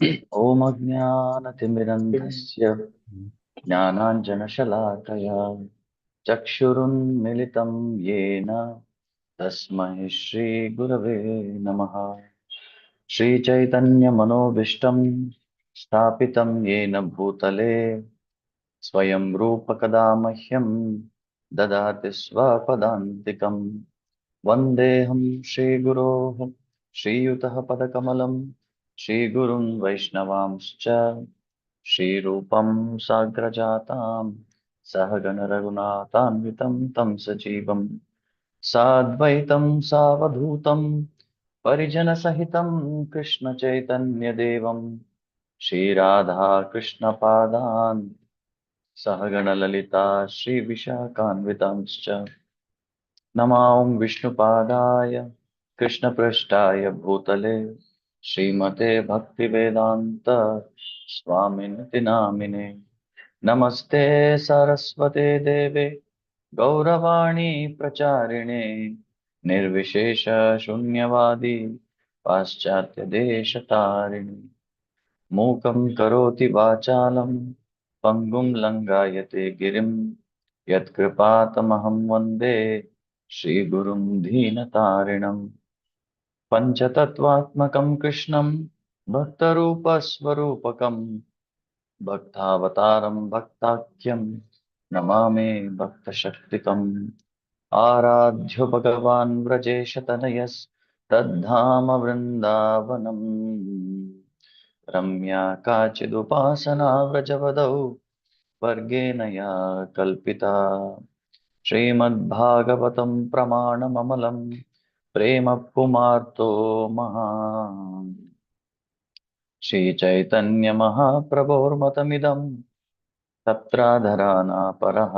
ॐ अज्ञानतिमिरन्धस्य ज्ञानाञ्जनशलाकया चक्षुरुन्मिलितं येन तस्मै श्रीगुरवे नमः। श्रीचैतन्यमनोभीष्टं स्थापितं येन भूतले स्वयं रूपकदा मह्यं ददाति स्वपदान्तिकम्। वन्देऽहं श्रीगुरोः श्रीयुतः पदकमलं श्रीगुरुं वैष्णवांश्च श्रीरूपं साग्रजातां सहगण रघुनाथान्वितं तं सजीवं साद्वैतं सावधूतं परिजनसहितं कृष्णचैतन्यदेवं श्रीराधा कृष्णपादान् सहगण ललिता श्रीविशाखान्वितांश्च नमां विष्णुपादाय कृष्णपृष्ठाय भूतले श्रीमते भक्तिवेदान्त स्वामिनिति नामिने नमस्ते सरस्वते देवे गौरवाणी प्रचारिणे निर्विशेष शून्यवादी पाश्चात्यदेशतारिणे मूकं करोति वाचालं पङ्गुं लङ्घयते गिरिं यत्कृपातमहं वन्दे श्रीगुरुं दीनतारिणम्। पञ्चतत्त्वात्मकं कृष्णं भक्तरूपस्वरूपकं भक्तावतारं भक्ताख्यं नमामि भक्तशक्तिकम्। आराध्यो भगवान् व्रजेशतनयस्तद्धाम वृन्दावनम्। रम्या काचिदुपासना व्रजवदौ वर्गेण या कल्पिता श्रीमद्भागवतं प्रमाणममलं प्रेम पुमार्तो महान्। श्रीचैतन्यमहाप्रभोर्मतमिदं तत्राधराना परः।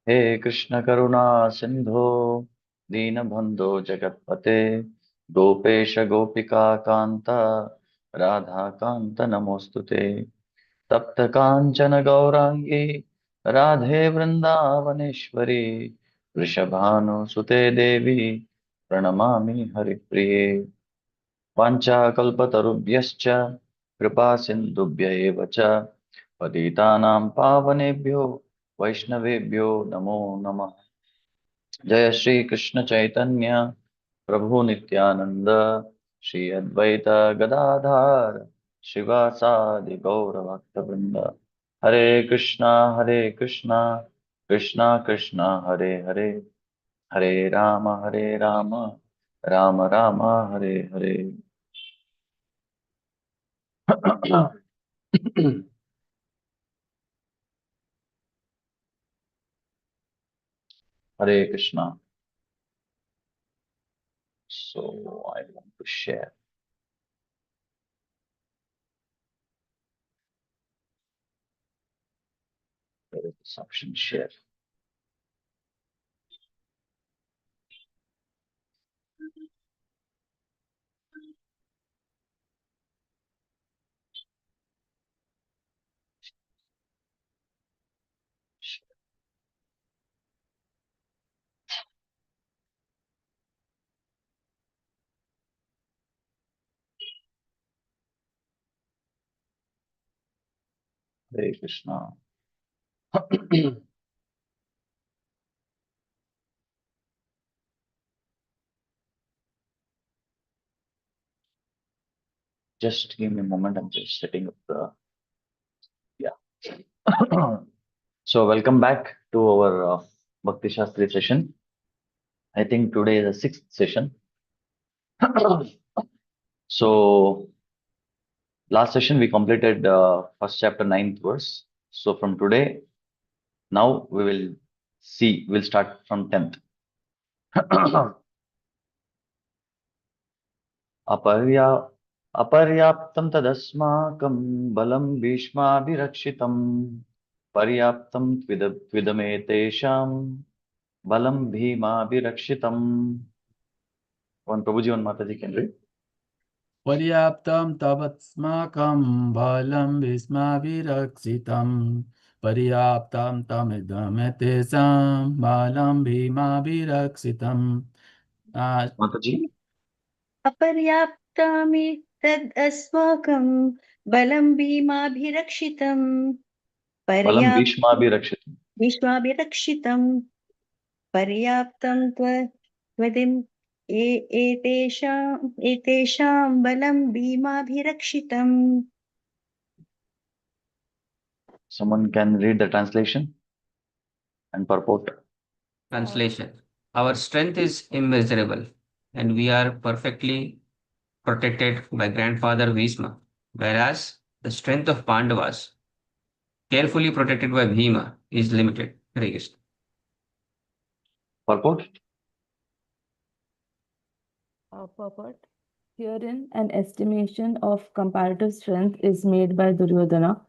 हे कृष्ण करुणा सिंधो दीनबंधो जगत्पते गोपेश गोपिका कांत राधा कांत नमोस्तुते तप्त कांचन गौरांगी राधे वृंदावनेश्वरी वृषभानुसुते देवी प्रणमामि हरिप्रिये वाञ्छाकल्पतरुभ्यश्च कृपा सिन्धुभ्य एव च पतितानां पावनेभ्यो वैष्णवेभ्यो नमो नमः। जय श्री कृष्ण चैतन्य प्रभु नित्यानंद श्री अद्वैत गदाधार शिवासादि गौर भक्तवृंद। हरे Krishna Krishna Krishna Hare Hare Hare Ram Ram Ram Hare Hare. Hare Krishna. So I want to share. There is this option share. Hare Krishna. Just give me a moment. I'm just setting up the yeah. So welcome back to our Bhakti Shastri session. I think today is the sixth session. So last session we completed first chapter ninth verse. So from today, now we will see. We'll start from 10th. अपर्या अपर्याप्तं तदस्माकं बलं भीष्माभिरक्षितं पर्याप्तं त्विदमेतेषां बलं भीमाभिरक्षितम्। One Prabhuji, one Mataji can read. पर्याप्तं तवस्माकं बलं भीष्माभिरक्षितं पर्याप्तं तमिदमेतेषां बलं भीमाभिरक्षितं Mataji. अपर्याप्तमि तद् अस्माकं बलं भीमाभिरक्षितं Balam पर्याप्तं Bhishma Abhirakshitam. विश्वाभिरक्षितं पर्याप्तं त्वदिम् एतेषां बलं भीमाभिरक्षितम्. Someone can read the translation and purport. Translation. Our strength is immeasurable, and we are perfectly protected by grandfather Bhishma, whereas the strength of Pandavas, carefully protected by Bhima, is limited. Hare Krishna. Purport. Purport. Herein, an estimation of comparative strength is made by Duryodhana.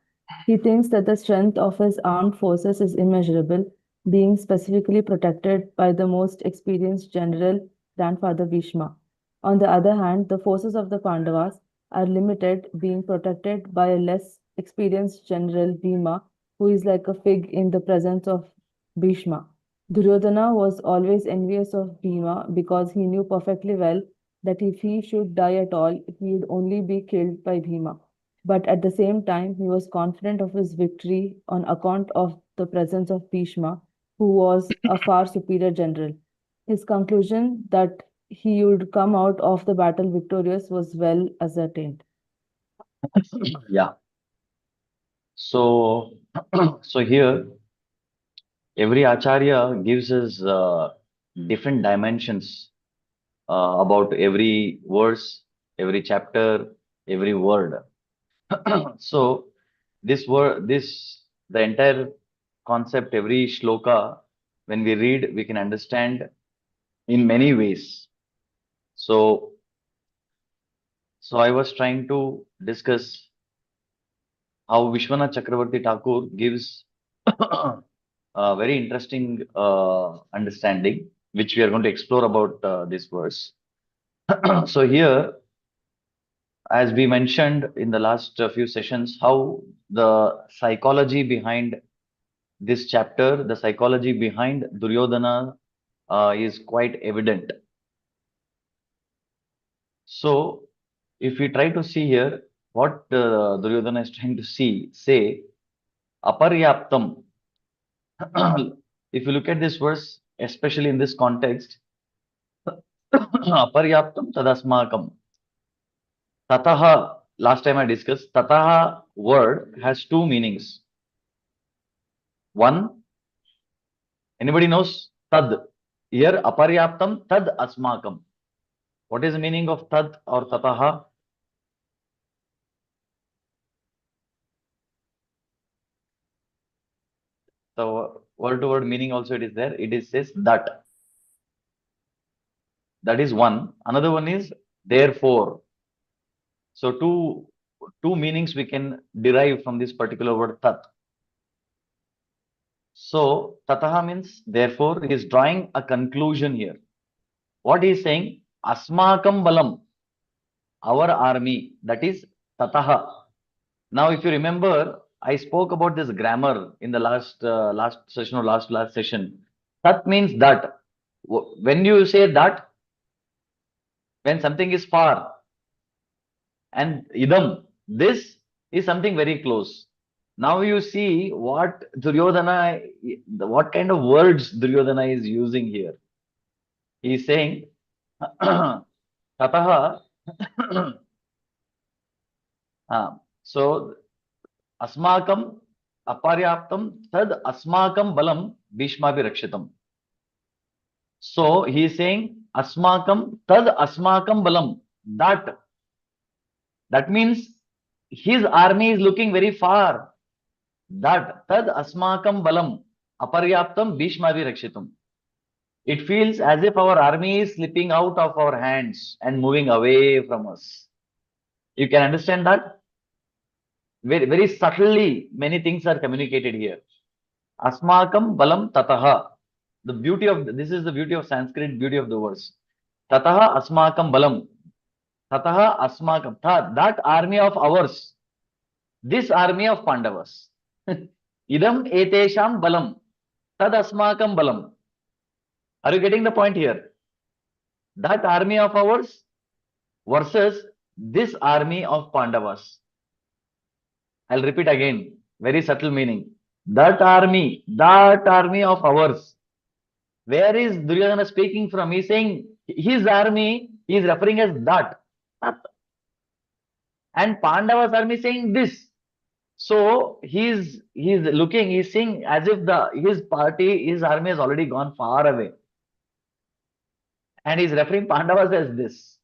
He thinks that the strength of his armed forces is immeasurable, being specifically protected by the most experienced general, Grandfather Bhishma. On the other hand, the forces of the Pandavas are limited, being protected by a less experienced general, Bhima, who is like a fig in the presence of Bhishma. Duryodhana was always envious of Bhima because he knew perfectly well that if he should die at all, he would only be killed by Bhima. But at the same time, he was confident of his victory on account of the presence of Bhishma, who was a far superior general. His conclusion that he would come out of the battle victorious was well ascertained. Yeah. So, so here every acharya gives us different dimensions about every verse, every chapter, every word. So the entire concept, every shloka, when we read, we can understand in many ways. So I was trying to discuss how Vishwanath Chakravarti Thakur gives a very interesting understanding, which we are going to explore about this verse. So here, as we mentioned in the last few sessions, how the psychology behind this chapter, the psychology behind Duryodhana is quite evident. So, if we try to see here, what Duryodhana is trying to say, aparyaptam. If you look at this verse, especially in this context, aparyaptam tadasmakam. Tataha, last time I discussed, tataha word has two meanings. One, anybody knows tad. Here, aparyaptam tad asmakam. What is the meaning of tad or tataha? So word to word meaning also it is there. It is says that. That is one. Another one is therefore. So two meanings we can derive from this particular word tat. So tataha means therefore. He is drawing a conclusion here. What he is saying? Asmakam balam. Our army. That is tataha. Now, if you remember, I spoke about this grammar in the last session or last session. Tat means that. When you say that, when something is far, and idam, this is something very close. Now you see what Duryodhana, what kind of words Duryodhana is using here. He is saying, tataha, so asmakam aparyaptam tad asmakam balam bhishmabi rakshitam. So he is saying asmakam tad asmakam balam. That means his army is looking very far. That tad asmakam balam aparyaptam bhishmabi rakshitam. It feels as if our army is slipping out of our hands and moving away from us. You can understand that? Very, very subtly, many things are communicated here. Asmakam balam tataha. The beauty of this is the beauty of Sanskrit, beauty of the words. Tataha asmakam balam. Tataha asmakam. That army of ours. This army of Pandavas. Idam etesham balam. Tad asmakam balam. Are you getting the point here? That army of ours versus this army of Pandavas. I'll repeat again, very subtle meaning. That army of ours. Where is Duryodhana speaking from? He's saying his army, he is referring as that. And Pandavas army saying this. So he's looking, he's seeing as if his party, his army has already gone far away. And he's referring Pandavas as this.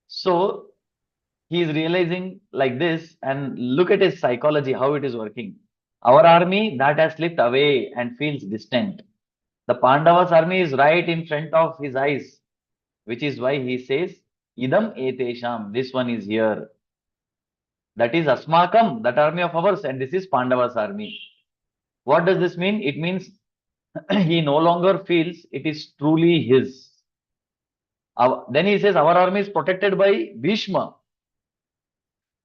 So he is realizing like this, and look at his psychology, how it is working. Our army that has slipped away and feels distant. The Pandavas army is right in front of his eyes, which is why he says, Idam etesham, this one is here. That is Asmakam, that army of ours, and this is Pandavas army. What does this mean? It means he no longer feels it is truly his. Then he says, our army is protected by Bhishma.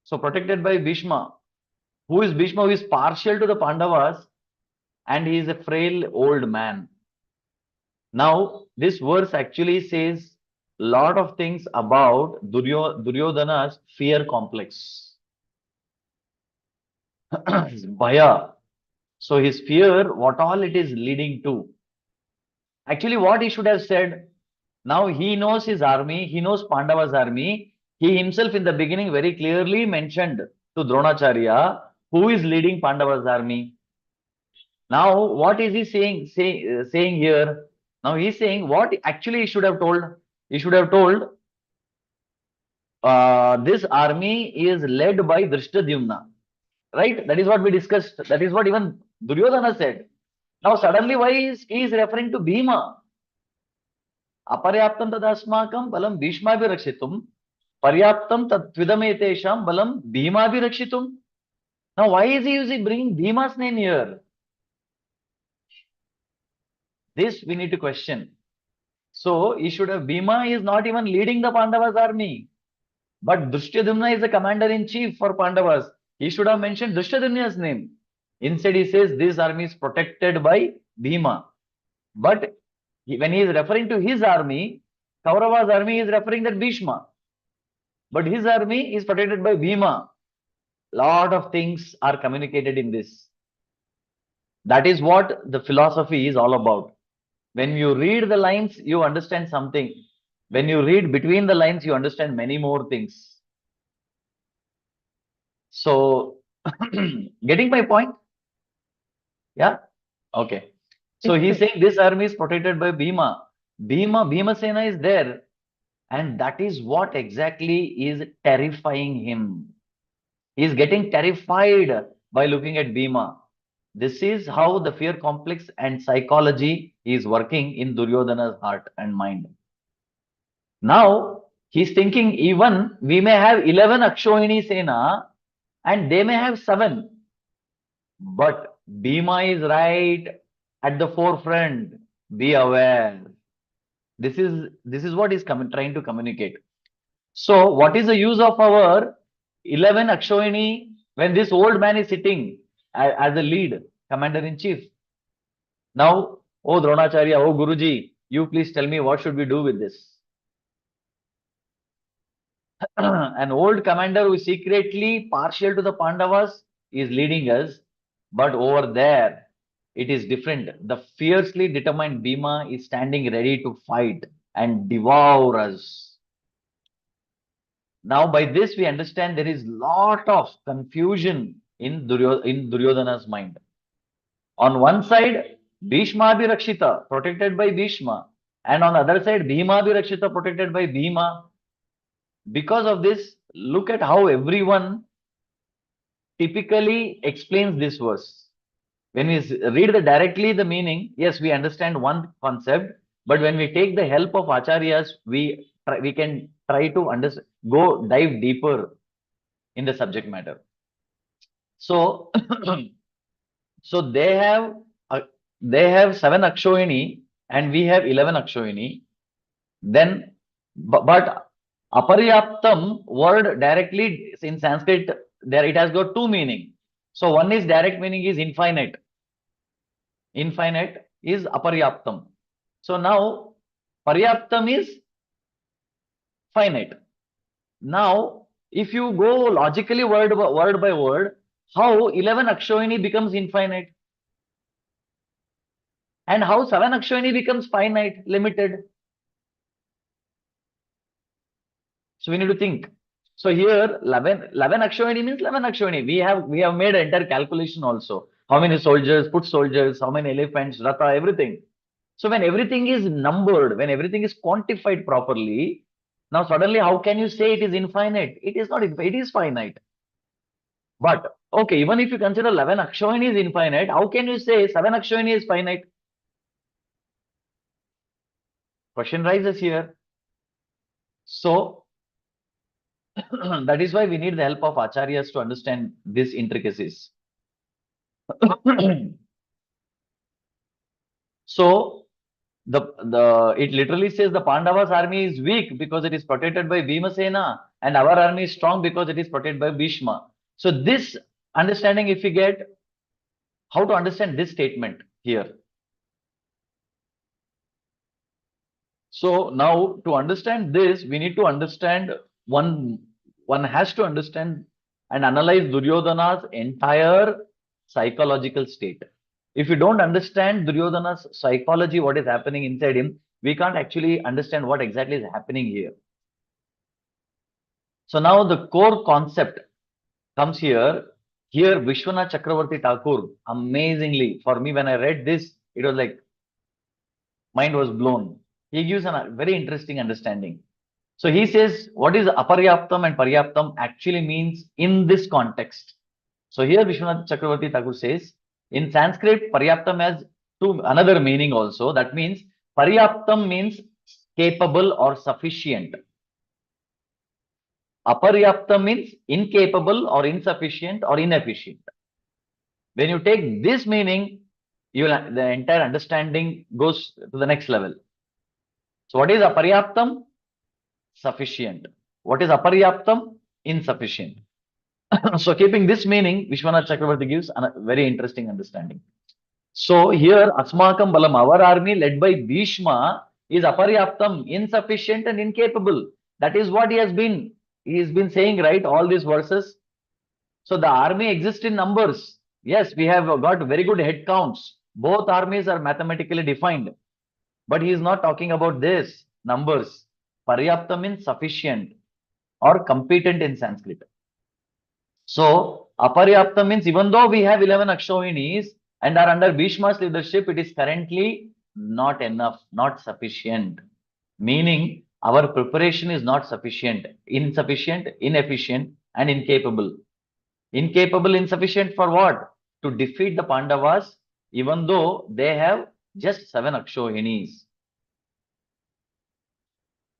So protected by Bhishma. Who is Bhishma? Who is partial to the Pandavas, and he is a frail old man. Now, this verse actually says a lot of things about Duryodhana's fear complex. His Bhaya. So his fear, what all it is leading to. Actually, what he should have said, now he knows his army, he knows Pandava's army. He himself in the beginning very clearly mentioned to Dronacharya who is leading Pandava's army. Now, what is he saying here? Now he's saying what actually he should have told. He should have told this army is led by Drishtadyumna. Right? That is what we discussed. That is what even Duryodhana said. Now suddenly why he is referring to Bhima? Aparyaptam tadasmakam balam Bhishmabhirakshitum. Paryaptam tadvidametesham balam Bhimabhirakshitum. Now why is he bringing Bhima's name here? This we need to question. So he should have, Bhima is not even leading the Pandavas army. But Drishtadyumna is the commander-in-chief for Pandavas. He should have mentioned Drishtadyumna's name. Instead, he says this army is protected by Bhima. But when he is referring to his army, Kaurava's army, he is referring to Bhishma. But his army is protected by Bhima. Lot of things are communicated in this. That is what the philosophy is all about. When you read the lines, you understand something. When you read between the lines, you understand many more things. So, getting my point? Yeah? Okay. So he's saying this army is protected by Bhima. Bhimasena is there. And that is what exactly is terrifying him. He is getting terrified by looking at Bhima. This is how the fear complex and psychology is working in Duryodhana's heart and mind. Now, he's thinking even we may have 11 Akshohini Sena and they may have 7. But Bhima is right at the forefront. Be aware. This is what he's trying to communicate. So, what is the use of our 11 Akshohini when this old man is sitting as a lead commander-in-chief? Now, oh Dronacharya, oh Guruji, you please tell me what should we do with this? An old commander who is secretly partial to the Pandavas is leading us, but over there it is different. The fiercely determined Bhima is standing ready to fight and devour us. Now, by this we understand there is lot of confusion in Duryodhana's mind. On one side, Bhishmabhirakshita, protected by Bhishma, and on the other side, Bhimabhirakshita, protected by Bhima. Because of this, look at how everyone typically explains this verse. When we read directly the meaning, yes, we understand one concept, but when we take the help of acharyas, we can try to dive deeper in the subject matter. So, so they have 7 Akshohini and we have 11 Akshohini. Then, but Aparyaptam word directly in Sanskrit, there it has got 2 meaning. So one is direct meaning is infinite. Infinite is Aparyaptam. So now Paryaptam is finite. Now, if you go logically word by word, how 11 Akshayani becomes infinite? And how 7 Akshayani becomes finite, limited? So we need to think. So here 11 Akshayani means 11 Akshayani. We have made an entire calculation also. How many soldiers, foot soldiers, how many elephants, ratha, everything. So when everything is numbered, when everything is quantified properly, now suddenly how can you say it is infinite? It is not, it is finite. But okay, even if you consider 11 Akshayani is infinite, how can you say 7 Akshayani is finite? Question rises here. So that is why we need the help of acharyas to understand these intricacies. So it literally says the Pandavas army is weak because it is protected by Bhimasena, and our army is strong because it is protected by Bhishma. So this understanding, if we get how to understand this statement here. So now to understand this, we need to understand one has to understand and analyze Duryodhana's entire psychological state. If you don't understand Duryodhana's psychology, what is happening inside him, we can't actually understand what exactly is happening here. So now the core concept comes here. Here Vishwanath Chakravarti Thakur, amazingly, for me when I read this, it was like, mind was blown. He gives a very interesting understanding. So he says, what is aparyaptam and paryaptam actually means in this context. So here Vishwanath Chakravarti Thakur says, in Sanskrit, paryaptam has another meaning also. That means paryaptam means capable or sufficient. Aparyaptam means incapable or insufficient or inefficient. When you take this meaning, the entire understanding goes to the next level. So what is aparyaptam? Sufficient. What is aparyaptam? Insufficient. So keeping this meaning, Vishwanath Chakravarti gives a very interesting understanding. So here Asmakam Balam, our army led by Bhishma, is aparyaptam, insufficient and incapable. That is what he has been saying, right? All these verses. So the army exists in numbers. Yes, we have got very good head counts. Both armies are mathematically defined. But he is not talking about this, numbers. Paryapta means sufficient or competent in Sanskrit. So, aparyapta means even though we have 11 Akshayinis and are under Bhishma's leadership, it is currently not enough, not sufficient. Meaning, our preparation is not sufficient, insufficient, inefficient, and incapable. Incapable, insufficient for what? To defeat the Pandavas, even though they have just 7 Akshayinis.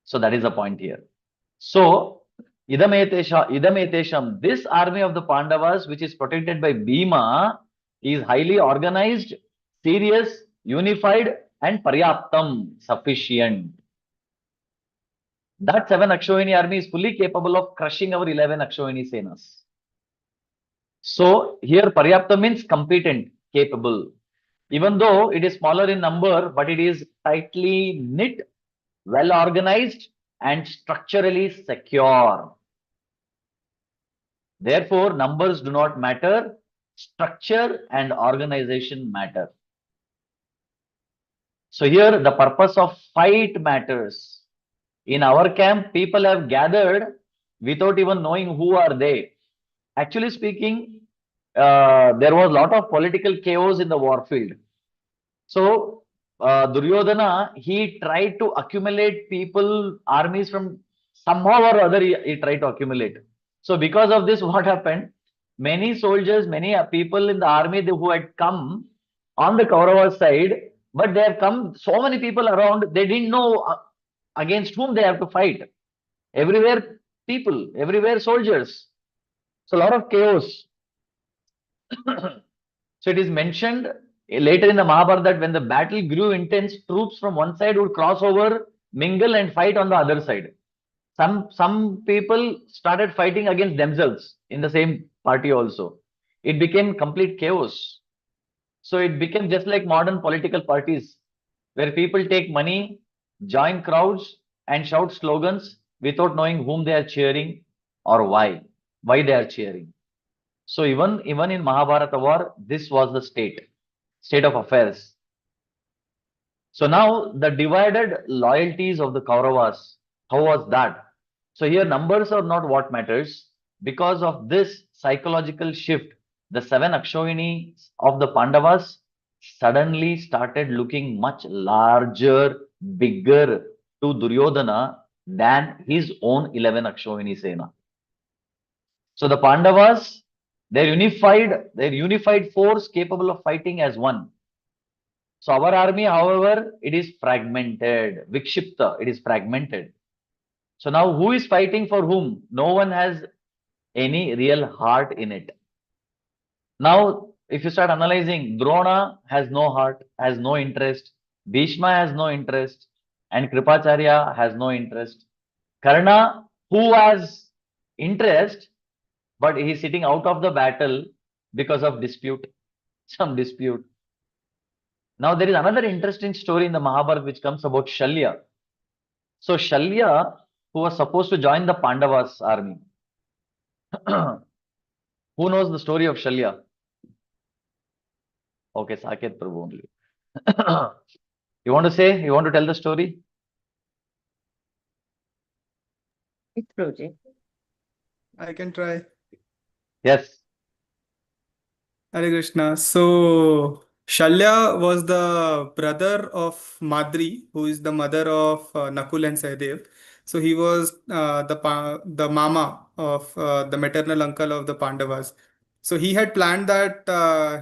So that is the point here. So, Idametesham, this army of the Pandavas, which is protected by Bhima, is highly organized, serious, unified, and paryaptam, sufficient. That 7 Akshayani army is fully capable of crushing our 11 Akshayani senas. So here paryaptam means competent, capable. Even though it is smaller in number, but it is tightly knit, well organized, and structurally secure. Therefore, numbers do not matter, structure and organization matter. So here the purpose of fight matters. In our camp, people have gathered without even knowing who are they. Actually speaking, there was a lot of political chaos in the war field. So Duryodhana, he tried to accumulate people, armies from somehow or other he tried to accumulate. So because of this, what happened? Many soldiers, many people in the army who had come on the Kaurava side, but they have come, so many people around, they didn't know against whom they have to fight. Everywhere people, everywhere soldiers. So a lot of chaos. So it is mentioned later in the Mahabharata that when the battle grew intense, troops from one side would cross over, mingle and fight on the other side. Some people started fighting against themselves in the same party also. It became complete chaos. So it became just like modern political parties, where people take money, join crowds and shout slogans without knowing whom they are cheering or why they are cheering. So even in Mahabharata war, this was the state of affairs. So now the divided loyalties of the Kauravas, how was that? So here numbers are not what matters. Because of this psychological shift, the 7 Akshohinis of the Pandavas suddenly started looking much larger, bigger to Duryodhana than his own 11 Akshohini Sena. So the Pandavas, their unified force capable of fighting as one. So our army, however, it is fragmented, vikshipta, it is fragmented. So now who is fighting for whom? No one has any real heart in it. Now, if you start analyzing, Drona has no heart, has no interest, Bhishma has no interest, and Kripacharya has no interest. Karna, who has interest, but he is sitting out of the battle because of dispute, some dispute. Now, there is another interesting story in the Mahabharata which comes about Shalya. So, Shalya, who was supposed to join the Pandavas army, who knows the story of Shalya? Okay, Saket Prabhu only. You want to say? You want to tell the story? Which project? I can try. Yes. Hare Krishna. So Shalya was the brother of Madri, who is the mother of Nakul and Sahadev. So he was the mama of the maternal uncle of the Pandavas. So he had planned that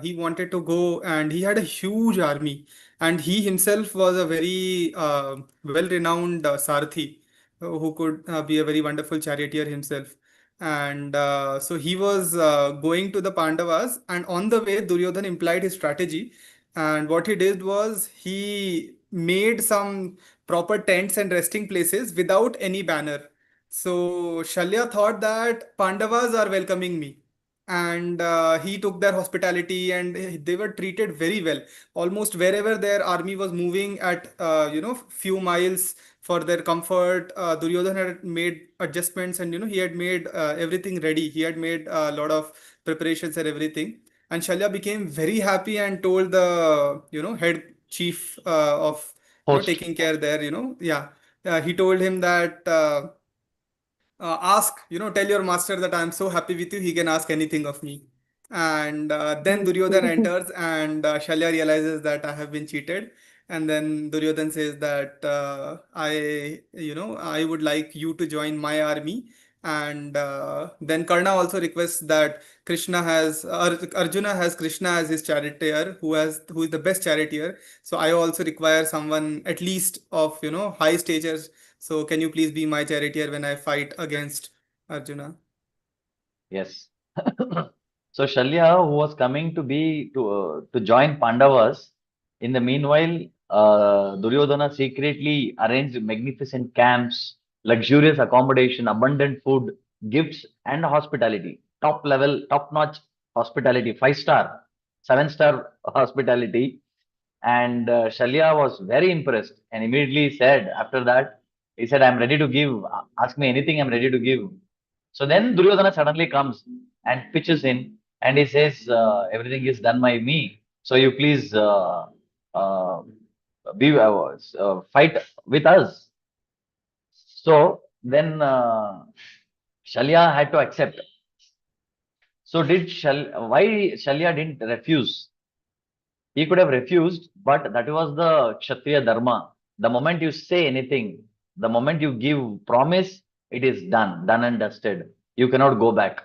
he wanted to go, and he had a huge army, and he himself was a very well-renowned Sarathi who could be a very wonderful charioteer himself. And so he was going to the Pandavas, and on the way, Duryodhan implied his strategy. And what he did was he made some proper tents and resting places without any banner. So Shalya thought that Pandavas are welcoming me. And he took their hospitality, and they were treated very well. Almost wherever their army was moving at, few miles for their comfort, Duryodhan had made adjustments, and he had made everything ready. He had made a lot of preparations and everything. And Shalya became very happy and told the head chief of Host. taking care there. He told him that. Tell your master that I'm so happy with you, he can ask anything of me. And then Duryodhan enters, and Shalya realizes that I have been cheated. And then Duryodhan says that I would like you to join my army. And then Karna also requests that Arjuna has Krishna as his charioteer, who is the best charioteer. So I also require someone at least of high stature. So can you please be my charioteer when I fight against Arjuna? Yes. So Shalya, who was coming to join Pandavas, in the meanwhile, Duryodhana secretly arranged magnificent camps, luxurious accommodation, abundant food, gifts, and hospitality. Top level, top notch hospitality, 5-star, 7-star hospitality. And Shalya was very impressed and immediately said, after that, he said, I'm ready to give. Ask me anything, I'm ready to give. So then Duryodhana suddenly comes and pitches in, and he says, everything is done by me. So you please uh, fight with us. So then Shalya had to accept. So why Shalya didn't refuse? He could have refused, but that was the Kshatriya Dharma. The moment you say anything, the moment you give promise, it is done and dusted. You cannot go back.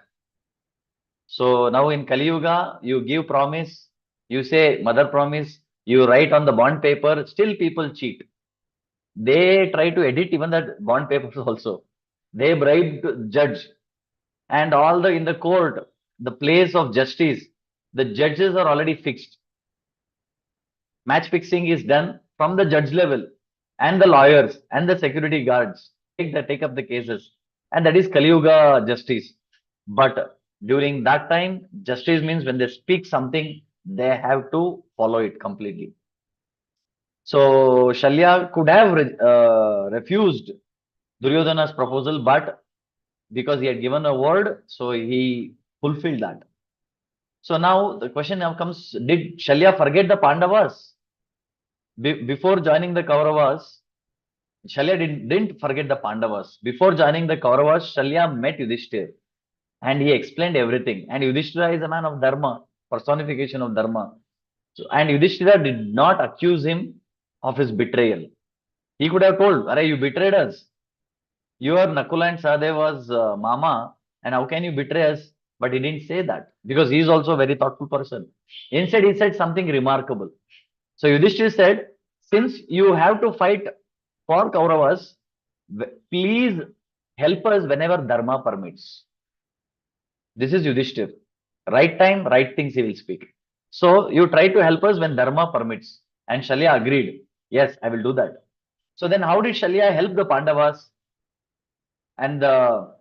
So now in Kali Yuga, you give promise, you say mother promise, you write on the bond paper, still people cheat. They try to edit even that bond papers also. They bribed judge, and in the court, the place of justice, the judges are already fixed. Match fixing is done from the judge level, and the lawyers and the security guards take up the cases, and that is Kali Yuga justice. But during that time, justice means when they speak something, they have to follow it completely. So Shalya could have refused, Duryodhana's proposal, but because he had given a word, so he fulfilled that. So now the question now comes, did Shalya forget the Pandavas? Before joining the Kauravas, Shalya didn't forget the Pandavas. Before joining the Kauravas, Shalya met Yudhishthir and he explained everything. And Yudhishthira is a man of Dharma, personification of Dharma. So, and Yudhishthira did not accuse him of his betrayal. He could have told, Arey, you betrayed us. Your Nakula and Sahadev was Mama, and how can you betray us? But he didn't say that because he is also a very thoughtful person. Instead, he said something remarkable. So Yudhishthir said, since you have to fight for Kauravas, please help us whenever Dharma permits. This is Yudhishthir. Right time, right things he will speak. So you try to help us when Dharma permits. And Shalya agreed. Yes, I will do that. So then how did Shalya help the Pandavas? And the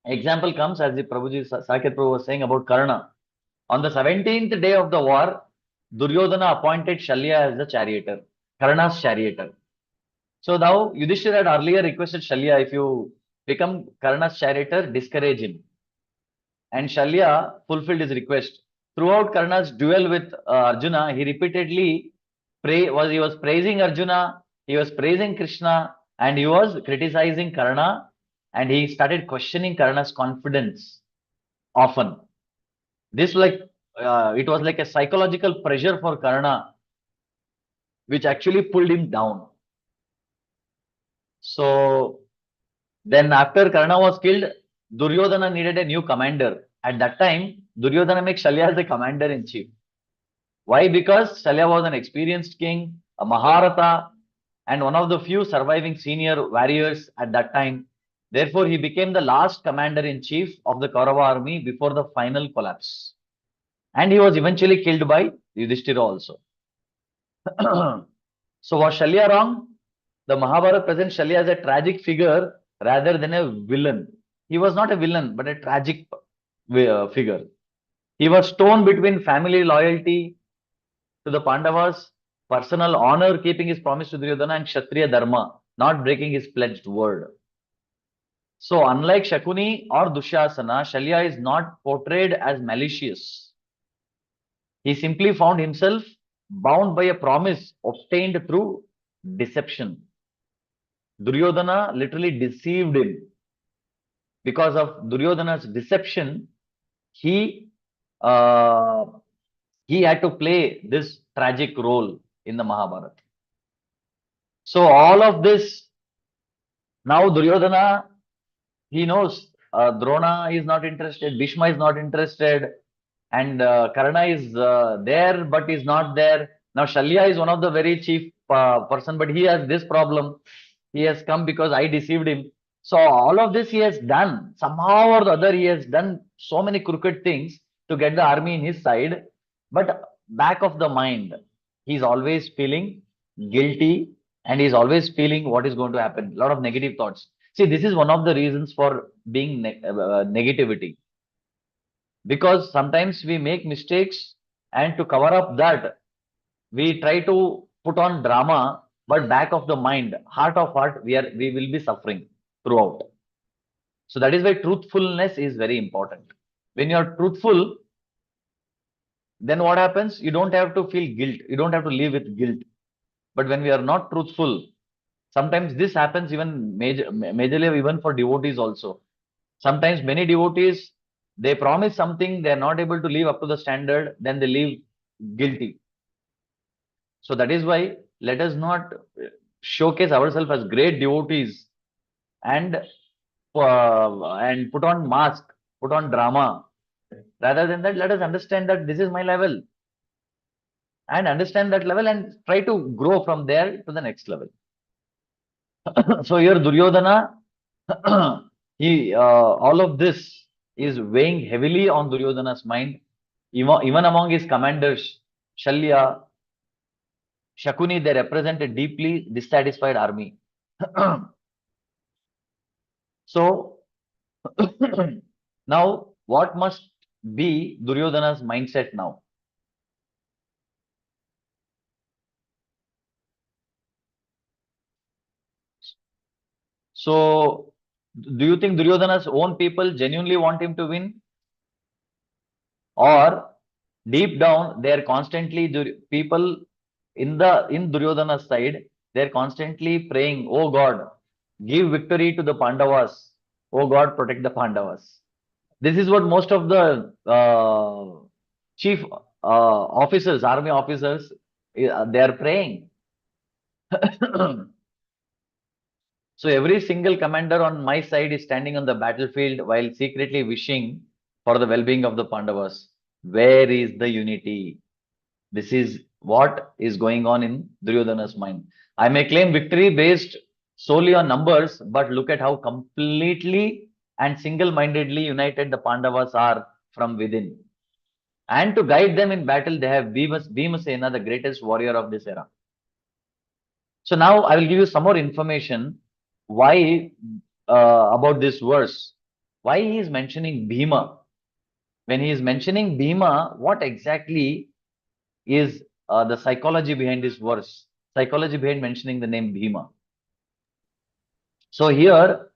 example comes as the Prabhuji, Saket Prabhu was saying about Karna. On the 17th day of the war, Duryodhana appointed Shalya as the charioteer, Karna's charioteer. So now Yudhishthir had earlier requested Shalya, if you become Karna's charioteer, discourage him. And Shalya fulfilled his request. Throughout Karna's duel with Arjuna, he repeatedly he was praising Arjuna, he was praising Krishna, and he was criticizing Karna, and he started questioning Karna's confidence often. This it was like a psychological pressure for Karna, which actually pulled him down. So then after Karna was killed, Duryodhana needed a new commander. At that time, Duryodhana makes Shalya as the commander-in-chief. Why? Because Shalya was an experienced king, a Maharatha, and one of the few surviving senior warriors at that time. Therefore, he became the last commander-in-chief of the Kaurava army before the final collapse. And he was eventually killed by Yudhishthira also. So was Shalya wrong? The Mahabharata presents Shalya as a tragic figure rather than a villain. He was not a villain, but a tragic figure. He was torn between family loyalty to the Pandavas, personal honor, keeping his promise to Duryodhana, and Kshatriya Dharma, not breaking his pledged word. So, unlike Shakuni or Dushyasana, Shalya is not portrayed as malicious. He simply found himself bound by a promise obtained through deception. Duryodhana literally deceived him. Because of Duryodhana's deception, he had to play this tragic role in the Mahabharata. So all of this, now Duryodhana, he knows Drona is not interested, Bhishma is not interested, and Karna is there but is not there. Now Shalya is one of the very chief person, but he has this problem. He has come because I deceived him. So all of this he has done. Somehow or the other, he has done so many crooked things to get the army in his side. But back of the mind, he's always feeling guilty and he's always feeling what is going to happen. A lot of negative thoughts. See, this is one of the reasons for being negativity. Because sometimes we make mistakes and to cover up that, we try to put on drama, but back of the mind, heart of heart, we will be suffering throughout. So that is why truthfulness is very important. When you are truthful, then what happens? You don't have to feel guilt. You don't have to live with guilt. But when we are not truthful, sometimes this happens even majorly even for devotees also. Sometimes many devotees, they promise something, they are not able to live up to the standard, then they live guilty. So that is why let us not showcase ourselves as great devotees and put on mask, put on drama. Rather than that, let us understand that this is my level and understand that level and try to grow from there to the next level. So here Duryodhana, all of this is weighing heavily on Duryodhana's mind. Even among his commanders, Shalya, Shakuni, they represent a deeply dissatisfied army. So now what must be Duryodhana's mindset now? So, do you think Duryodhana's own people genuinely want him to win? Or deep down, they are constantly, people in Duryodhana's side, they're constantly praying, oh God, give victory to the Pandavas. Oh God, protect the Pandavas. This is what most of the chief officers, army officers, they are praying. So every single commander on my side is standing on the battlefield while secretly wishing for the well-being of the Pandavas. Where is the unity? This is what is going on in Duryodhana's mind. I may claim victory based solely on numbers, but look at how completely and single-mindedly united the Pandavas are from within. And to guide them in battle, they have Bhimasena, the greatest warrior of this era. So now I will give you some more information why about this verse. Why he is mentioning Bhima. When he is mentioning Bhima, what exactly is the psychology behind this verse? Psychology behind mentioning the name Bhima. So here,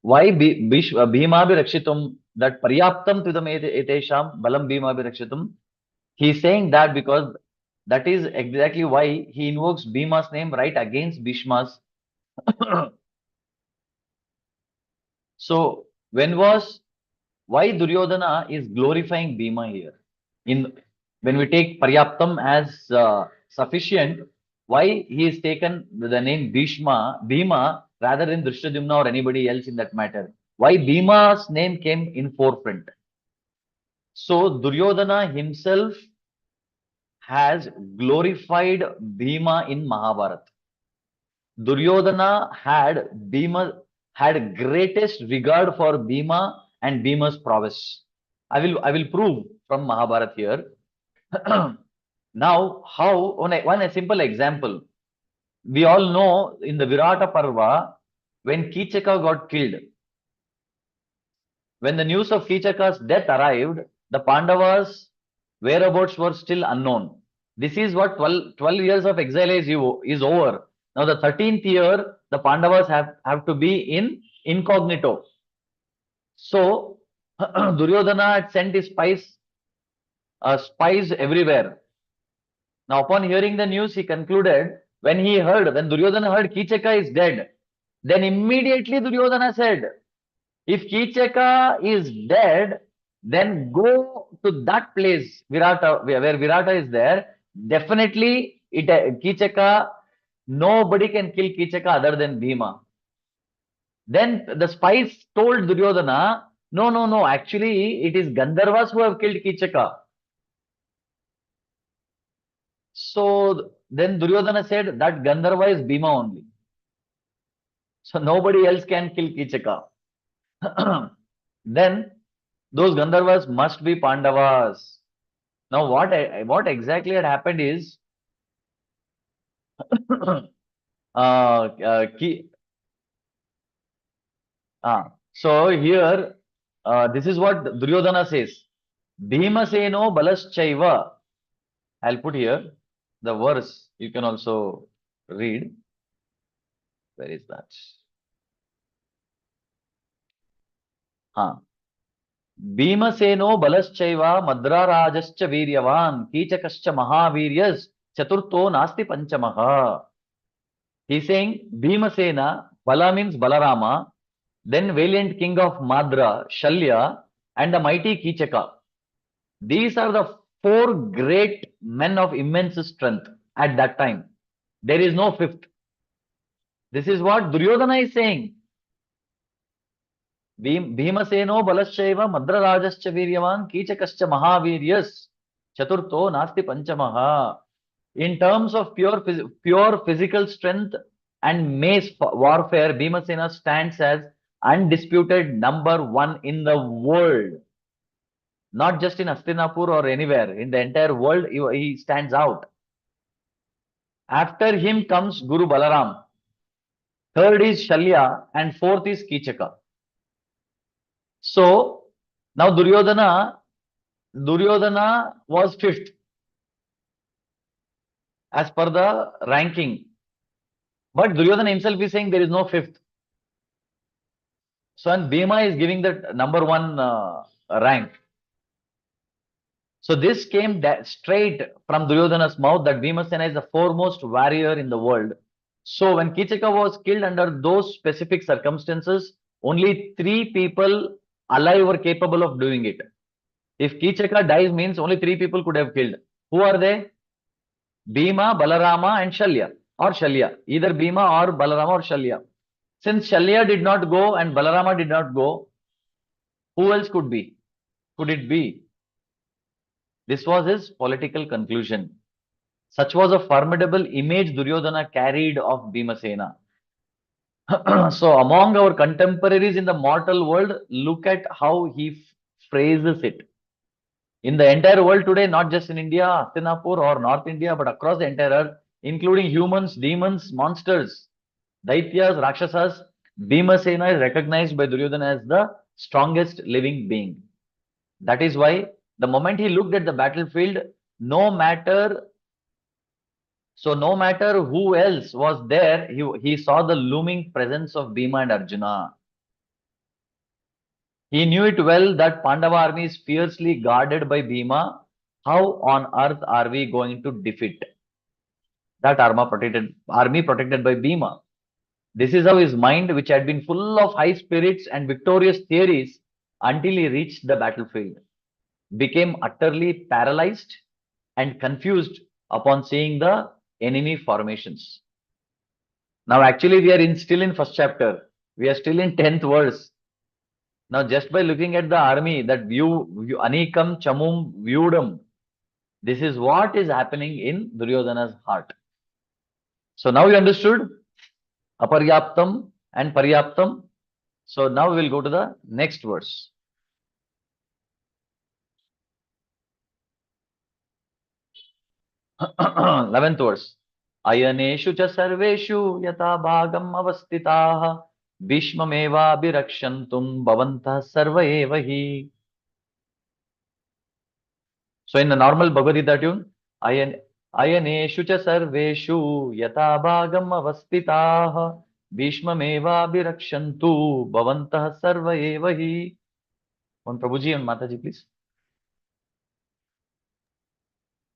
why Bhima Bhirakshitum, that Paryaptam Tudam Etesham Balam Bhima Bhirakshitum, he is saying that because that is exactly why he invokes Bhima's name right against Bhishma's. So why Duryodhana is glorifying Bhima here? When we take Paryaptam as sufficient, why he is taken the name Bhima rather than Drishtadyumna or anybody else in that matter? Why Bhima's name came in forefront? So Duryodhana himself has glorified Bhima in Mahabharata. Duryodhana had greatest regard for Bhima and Bhima's prowess. I will prove from Mahabharata here. Now, one simple example. We all know in the Virata Parva, when Kichaka got killed, when the news of Kichaka's death arrived, the Pandavas' whereabouts were still unknown. This is what 12 years of exile is over. Now, the 13th year, the Pandavas have to be in incognito. So, Duryodhana had sent his spies everywhere. Now, upon hearing the news, he concluded, when Duryodhana heard Kichaka is dead, then immediately Duryodhana said, if Kichaka is dead, then go to that place, Virata, where Virata is there. Definitely, Kichaka, nobody can kill Kichaka other than Bhima. Then the spies told Duryodhana, no, actually, it is Gandharvas who have killed Kichaka. So then Duryodhana said that Gandharva is Bhima only. So nobody else can kill Kichaka. Then those Gandharvas must be Pandavas. Now what exactly had happened is so here this is what Duryodhana says. Bhimaseno balaschaiva. I'll put here the verse. You can also read. Where is that? Bhimaseno balaschaiva madrarajascha viryavan kichakascha mahaviryas chaturto nasti panchamaha. He's saying Bhimasena, Bala means Balarama, then valiant king of Madra, Shalya, and the mighty Kichaka. These are the 4 great men of immense strength at that time. There is no fifth. This is what Duryodhana is saying. Bhimaseno balaschaiva madrarajascha viryavan kichakascha mahaviryas chaturto nasti panchamaha. In terms of pure physical strength and mace warfare, Bhimasena stands as undisputed number 1 in the world. Not just in Hastinapur or anywhere. In the entire world, he stands out. After him comes Guru Balaram. Third is Shalya and fourth is Kichaka. So, now Duryodhana was 5th as per the ranking. But Duryodhana himself is saying there is no 5th. So, and Bhima is giving the number one rank. So this came straight from Duryodhana's mouth that Bhimasena is the foremost warrior in the world. So when Kichaka was killed under those specific circumstances, only 3 people alive were capable of doing it. If Kichaka dies means only 3 people could have killed. Who are they? Bhima, Balarama and Shalya or Shalya. Either Bhima or Balarama or Shalya. Since Shalya did not go and Balarama did not go, who else could be? Could it be? This was his political conclusion. Such was a formidable image Duryodhana carried of Bhimasena. So among our contemporaries in the mortal world, look at how he phrases it. In the entire world today, not just in India, Hastinapur or North India, but across the entire earth, including humans, demons, monsters, Daityas, Rakshasas, Bhimasena is recognized by Duryodhana as the strongest living being. That is why the moment he looked at the battlefield, no matter who else was there, he saw the looming presence of Bhima and Arjuna. He knew it well that Pandava army is fiercely guarded by Bhima. How on earth are we going to defeat that army protected by Bhima? This is how his mind, which had been full of high spirits and victorious theories until he reached the battlefield, became utterly paralyzed and confused upon seeing the enemy formations. Now, actually, we are still in first chapter. We are still in 10th verse. Now, just by looking at the army, that view Anikam Chamum Vyudam, this is what is happening in Duryodhana's heart. So now you understood Aparyaptam and Paryaptam. So now we will go to the next verse. 11th verse. Ayaneshu cha sarveshu yata bhagam avastitaha bhishmameva abhirakshantum bhavantah sarva eva hi. So in the normal Bhagavad Gita tune, Ayaneshu cha sarveshu yata bhagam avastitaha bhishmameva abhirakshantu bhavantah sarva eva hi. On Prabhuji and Mataji, please.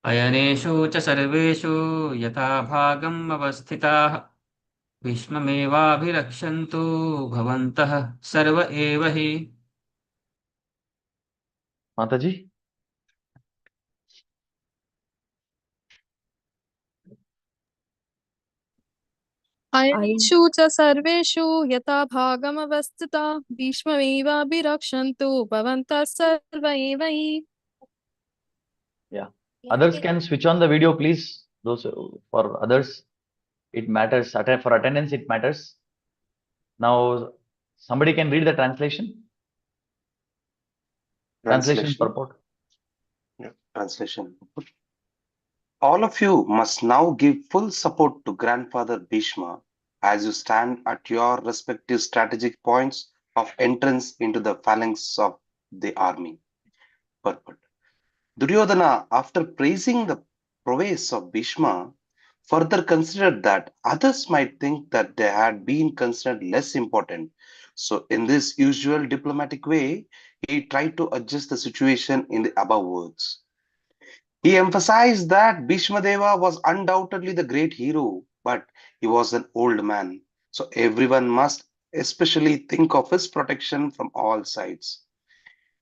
अयनेषु च सर्वेषु यथा भागम् अवस्थिताः भीष्ममेवाभिरक्षन्तु भवन्तः सर्व एव हि. Mataji. अयनेषु च सर्वेषु यथा भागमवस्थिता भीष्ममेवाभिरक्षन्तु भवन्तः सर्व एव हि. Yeah. Others can switch on the video, please. Those for others, it matters. For attendance, it matters. Now, somebody can read the translation. Translation purport. Yeah, translation. All of you must now give full support to Grandfather Bhishma as you stand at your respective strategic points of entrance into the phalanx of the army. Purport. Duryodhana, after praising the prowess of Bhishma, further considered that others might think that they had been considered less important. So in this usual diplomatic way, he tried to adjust the situation in the above words. He emphasized that Bhishma Deva was undoubtedly the great hero, but he was an old man. So everyone must especially think of his protection from all sides.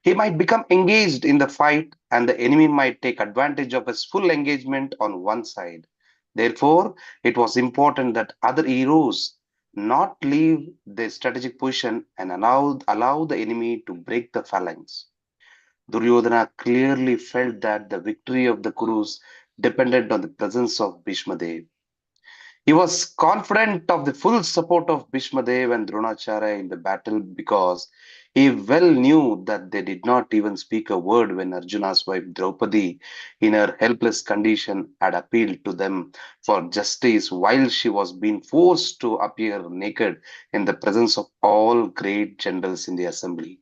He might become engaged in the fight and the enemy might take advantage of his full engagement on one side. Therefore, it was important that other heroes not leave their strategic position and allow the enemy to break the phalanx. Duryodhana clearly felt that the victory of the Kurus depended on the presence of Bhishma Dev. He was confident of the full support of Bhishma Dev and Dronacharya in the battle because he well knew that they did not even speak a word when Arjuna's wife Draupadi, in her helpless condition, had appealed to them for justice while she was being forced to appear naked in the presence of all great generals in the assembly.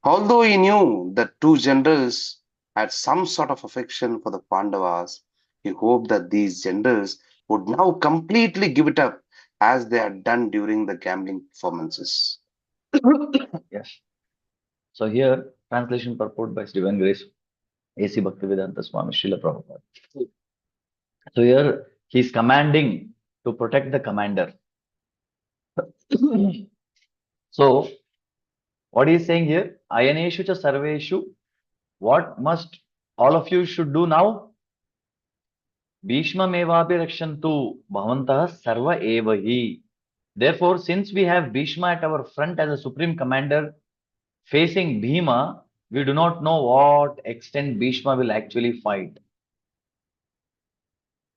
Although he knew that two generals had some sort of affection for the Pandavas, he hoped that these generals would now completely give it up as they had done during the gambling performances. Yes. So here, translation purport by His Divine Grace, A.C. Bhaktivedanta Swami Srila Prabhupada. So here, he's commanding to protect the commander. So, what he is saying here, Ayaneshu cha sarveshu, what must all of you should do now? Bhishma mevapi rakshantu bhavantah sarva evahi. Therefore, since we have Bhishma at our front as a supreme commander facing Bhima, we do not know what extent Bhishma will actually fight.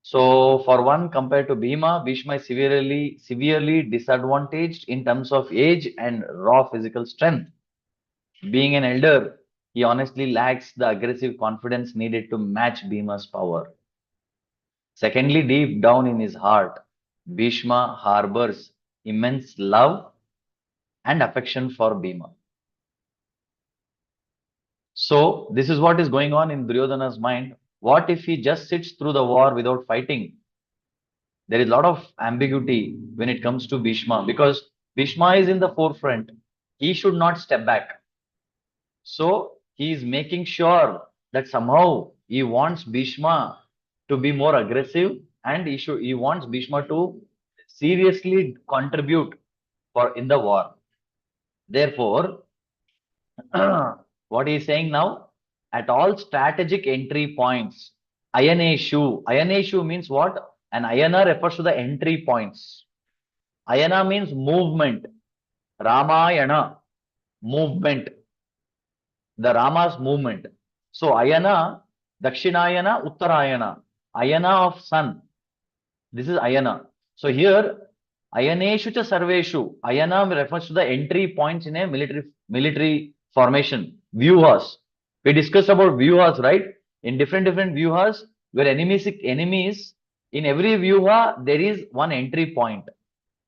So, for one, compared to Bhima, Bhishma is severely disadvantaged in terms of age and raw physical strength. Being an elder, he honestly lacks the aggressive confidence needed to match Bhima's power. Secondly, deep down in his heart, Bhishma harbors immense love and affection for Bhima. So, this is what is going on in Duryodhana's mind. What if he just sits through the war without fighting? There is a lot of ambiguity when it comes to Bhishma because Bhishma is in the forefront. He should not step back. So, he is making sure that somehow he wants Bhishma to be more aggressive and he wants Bhishma to seriously contribute in the war. Therefore, what he is saying now, at all strategic entry points, Ayaneshu means what? An ayana refers to the entry points. Ayana means movement. Ramayana, movement. The Rama's movement. So Ayana, Dakshinayana, Uttarayana. Ayana of sun. This is Ayana. So here, Ayaneshu cha sarveshu. Ayana refers to the entry points in a military formation. Vyuhas. We discussed about vyuhas, right? In different vyuhas, where enemies, in every vyuha, there is one entry point.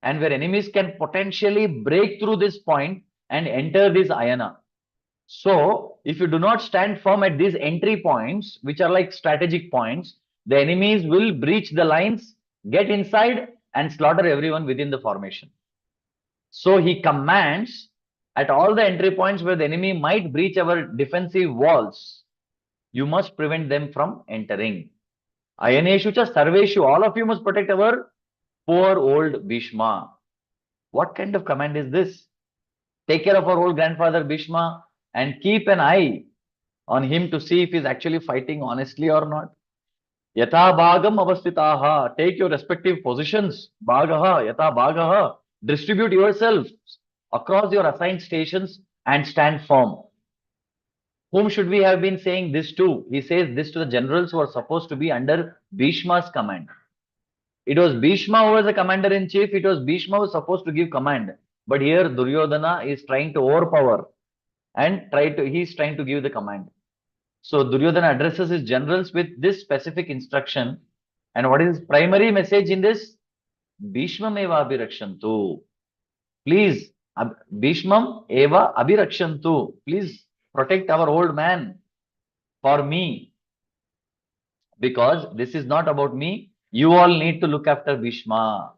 And where enemies can potentially break through this point and enter this Ayana. So, if you do not stand firm at these entry points, which are like strategic points, the enemies will breach the lines, get inside, and slaughter everyone within the formation. So, he commands at all the entry points where the enemy might breach our defensive walls, you must prevent them from entering. Ayaneshu cha sarveshu, all of you must protect our poor old Bhishma. What kind of command is this? Take care of our old grandfather Bhishma and keep an eye on him to see if he's actually fighting honestly or not. Yatha bhagam avastitaha. Take your respective positions. Bhagaha, yatha bhagaha. Distribute yourselves across your assigned stations and stand firm. Whom should we have been saying this to? He says this to the generals who are supposed to be under Bhishma's command. It was Bhishma who was the commander in chief. It was Bhishma who was supposed to give command. But here Duryodhana is trying to overpower and he's trying to give the command. So Duryodhana addresses his generals with this specific instruction. And what is his primary message in this? Bhishmam eva abhirakshantu. Please, Bhishmam eva abhirakshantu. Please protect our old man for me. Because this is not about me. You all need to look after Bhishma.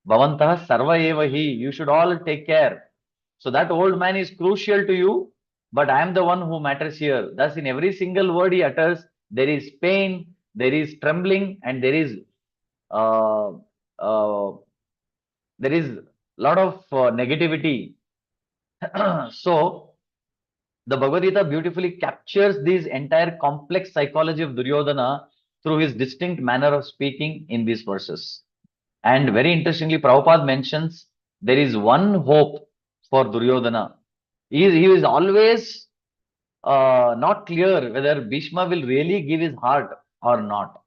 Bhavantah sarva eva hi. You should all take care. So that old man is crucial to you, but I am the one who matters here. Thus, in every single word he utters, there is pain, there is trembling, and there is a lot of negativity. So, the Bhagavad Gita beautifully captures this entire complex psychology of Duryodhana through his distinct manner of speaking in these verses. And very interestingly, Prabhupada mentions there is one hope for Duryodhana. He is always not clear whether Bhishma will really give his heart or not.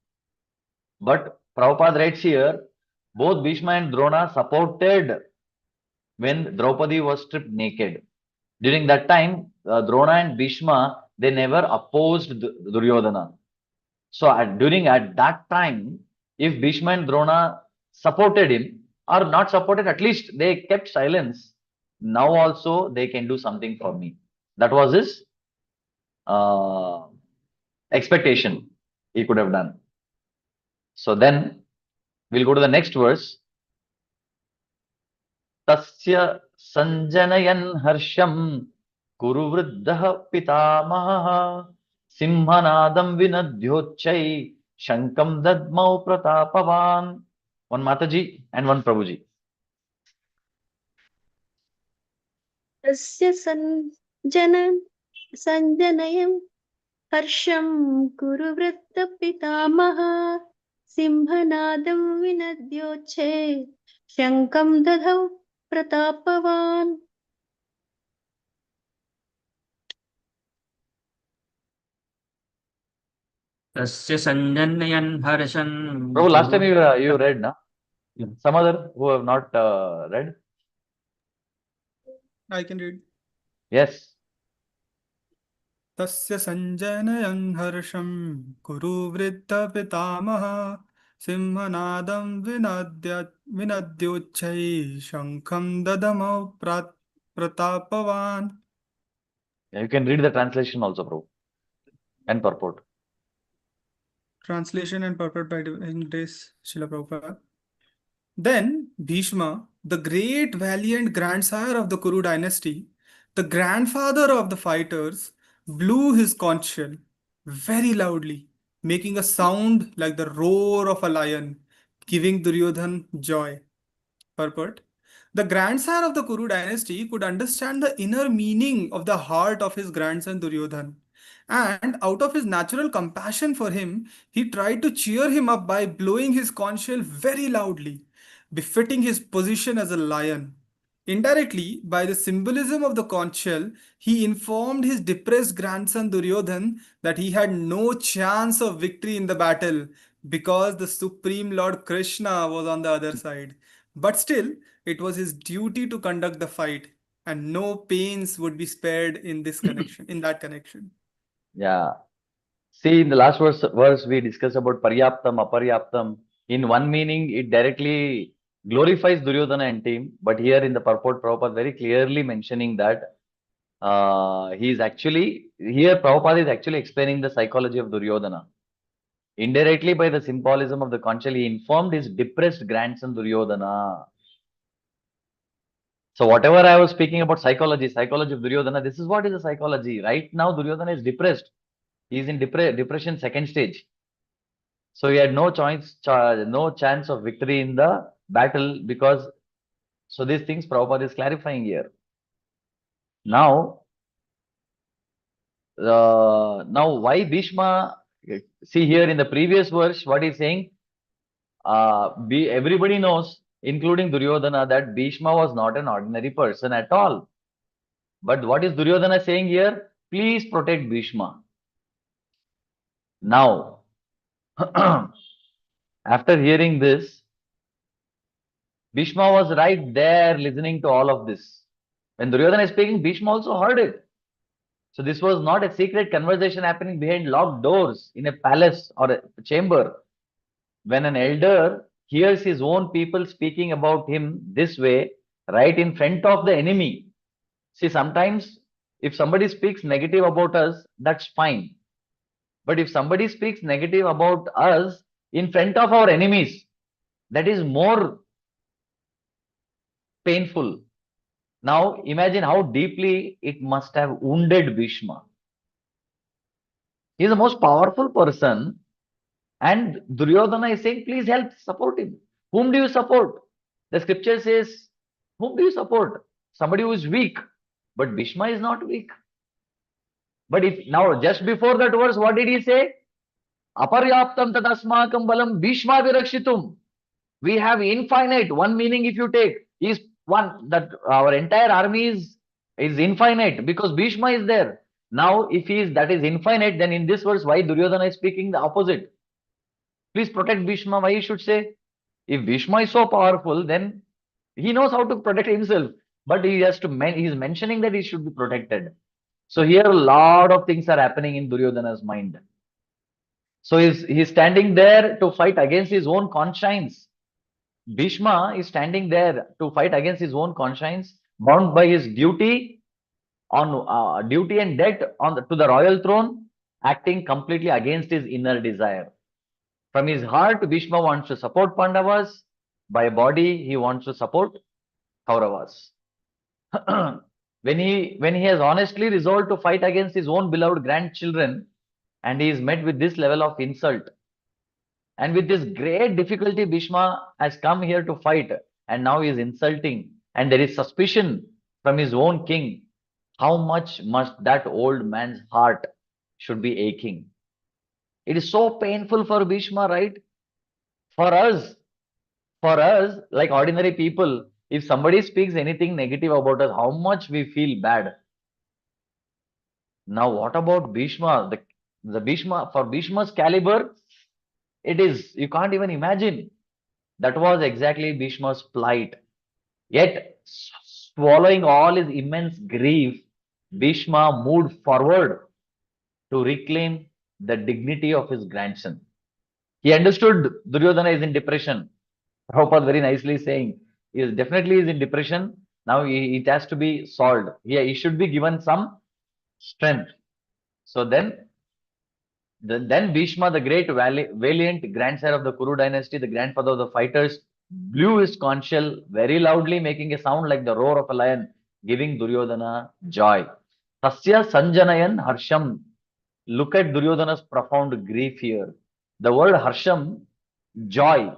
But Prabhupada writes here, both Bhishma and Drona supported when Draupadi was stripped naked. During that time, Drona and Bhishma, they never opposed Duryodhana. So at that time, if Bhishma and Drona supported him or not supported, at least they kept silence. Now also they can do something for me. That was his expectation he could have done. So then we'll go to the next verse. Tasya Sanjanayan Harsham Kuru Vriddah Pitamaha Simhanadam Vinadhyocchai Shankam Dadmau Pratapavan. One Mataji and one Prabhuji. तस्य सञ्जनयम् हर्षं कुरु वृत्तपितामहः सिंहनादं विनद्योच्छे शङ्खं दधौ प्रतापवान्. Tasya sanjanayan harshan. Prabhu, last time you read, na? Yeah. Some other who have not read? I can read. Yes. तस्य सञ्जनयन् हर्षं कुरु वृद्धपितामहः सिंहनादं विनद्योच्छैः शङ्खं ददमौ प्रतापवान्. You can read the translation also, Prabhu, and purport. Translation and purport by Divine Grace, Srila Prabhupada. Then Bhishma, the great valiant grandsire of the Kuru dynasty, the grandfather of the fighters, blew his conch shell very loudly, making a sound like the roar of a lion, giving Duryodhan joy. Purport. The grandsire of the Kuru dynasty could understand the inner meaning of the heart of his grandson Duryodhan. And out of his natural compassion for him, he tried to cheer him up by blowing his conch shell very loudly, befitting his position as a lion. Indirectly, by the symbolism of the conch shell, he informed his depressed grandson Duryodhan that he had no chance of victory in the battle because the Supreme Lord Krishna was on the other side. But still, it was his duty to conduct the fight, and no pains would be spared in this connection, in that connection. Yeah. See, in the last verse we discussed about Paryaptam, Aparyaptam. In one meaning, it directly glorifies Duryodhana and team. But here in the purport, Prabhupada very clearly mentioning that he is actually, here Prabhupada is actually explaining the psychology of Duryodhana. Indirectly, by the symbolism of the conch shell, he informed his depressed grandson Duryodhana. So whatever I was speaking about psychology of Duryodhana, this is what is the psychology. Right now, Duryodhana is depressed. He is in depression second stage. So he had no chance of victory in the battle because, so these things Prabhupada is clarifying here. Now why Bhishma, see here in the previous verse, what he's saying, everybody knows, including Duryodhana, that Bhishma was not an ordinary person at all. But what is Duryodhana saying here? Please protect Bhishma. Now, after hearing this, Bhishma was right there listening to all of this. When Duryodhana is speaking, Bhishma also heard it. So this was not a secret conversation happening behind locked doors in a palace or a chamber. When an elder hears his own people speaking about him this way, right in front of the enemy. See, sometimes if somebody speaks negative about us, that's fine. But if somebody speaks negative about us in front of our enemies, that is more painful. Now imagine how deeply it must have wounded Bhishma. He is the most powerful person, and Duryodhana is saying, please help, support him. Whom do you support? The scripture says, whom do you support? Somebody who is weak. But Bhishma is not weak. But if now, just before that verse, what did he say? Aparyaptam tadasmakam balam Bhishma virakshitum. We have infinite. One meaning, if you take, is one, that our entire army is infinite because Bhishma is there. Now, if that is infinite, then in this verse, why Duryodhana is speaking the opposite? Please protect Bhishma. Why he should say? If Bhishma is so powerful, then he knows how to protect himself. But he has to he is mentioning that he should be protected. So here a lot of things are happening in Duryodhana's mind. So he's standing there to fight against his own conscience. Bhishma is standing there to fight against his own conscience, bound by his duty on duty and debt to the royal throne, acting completely against his inner desire. From his heart, Bhishma wants to support Pandavas. By body, he wants to support Kauravas. when he has honestly resolved to fight against his own beloved grandchildren, and he is met with this level of insult, and with this great difficulty, Bhishma has come here to fight, and now he is insulting, and there is suspicion from his own king. How much must that old man's heart should be aching? It is so painful for Bhishma, right? For us, like ordinary people, if somebody speaks anything negative about us, how much we feel bad. Now, what about Bhishma? The Bhishma, for Bhishma's caliber, it is, you can't even imagine. That was exactly Bhishma's plight. Yet, swallowing all his immense grief, Bhishma moved forward to reclaim the dignity of his grandson. He understood Duryodhana is in depression. Prabhupada very nicely saying, he is definitely is in depression. Now it has to be solved. He should be given some strength. So then Bhishma, the great valiant grandsire of the Kuru dynasty, the grandfather of the fighters, blew his conch shell very loudly, making a sound like the roar of a lion, giving Duryodhana joy. Tasya Sanjanayan Harsham. Look at Duryodhana's profound grief here. The word Harsham, joy,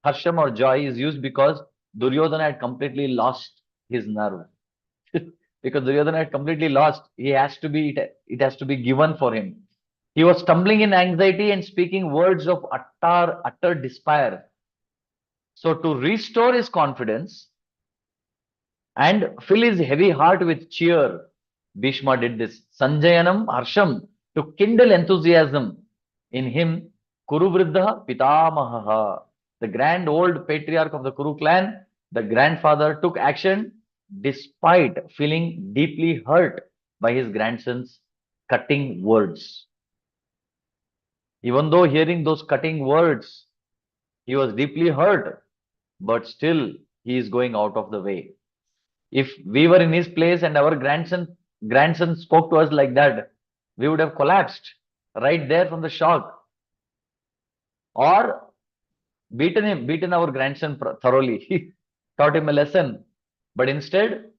Harsham or joy is used because Duryodhana had completely lost his nerve. Because Duryodhana had completely lost, it has to be given for him. He was stumbling in anxiety and speaking words of utter despair. So to restore his confidence and fill his heavy heart with cheer, Bhishma did this. Sanjayanam Harsham, to kindle enthusiasm in him, Kuru Vriddha Pitamaha, the grand old patriarch of the Kuru clan, the grandfather took action despite feeling deeply hurt by his grandson's cutting words. Even though hearing those cutting words, he was deeply hurt, but still he is going out of the way. If we were in his place and our grandson spoke to us like that, we would have collapsed right there from the shock, or beaten our grandson thoroughly, taught him a lesson. But instead,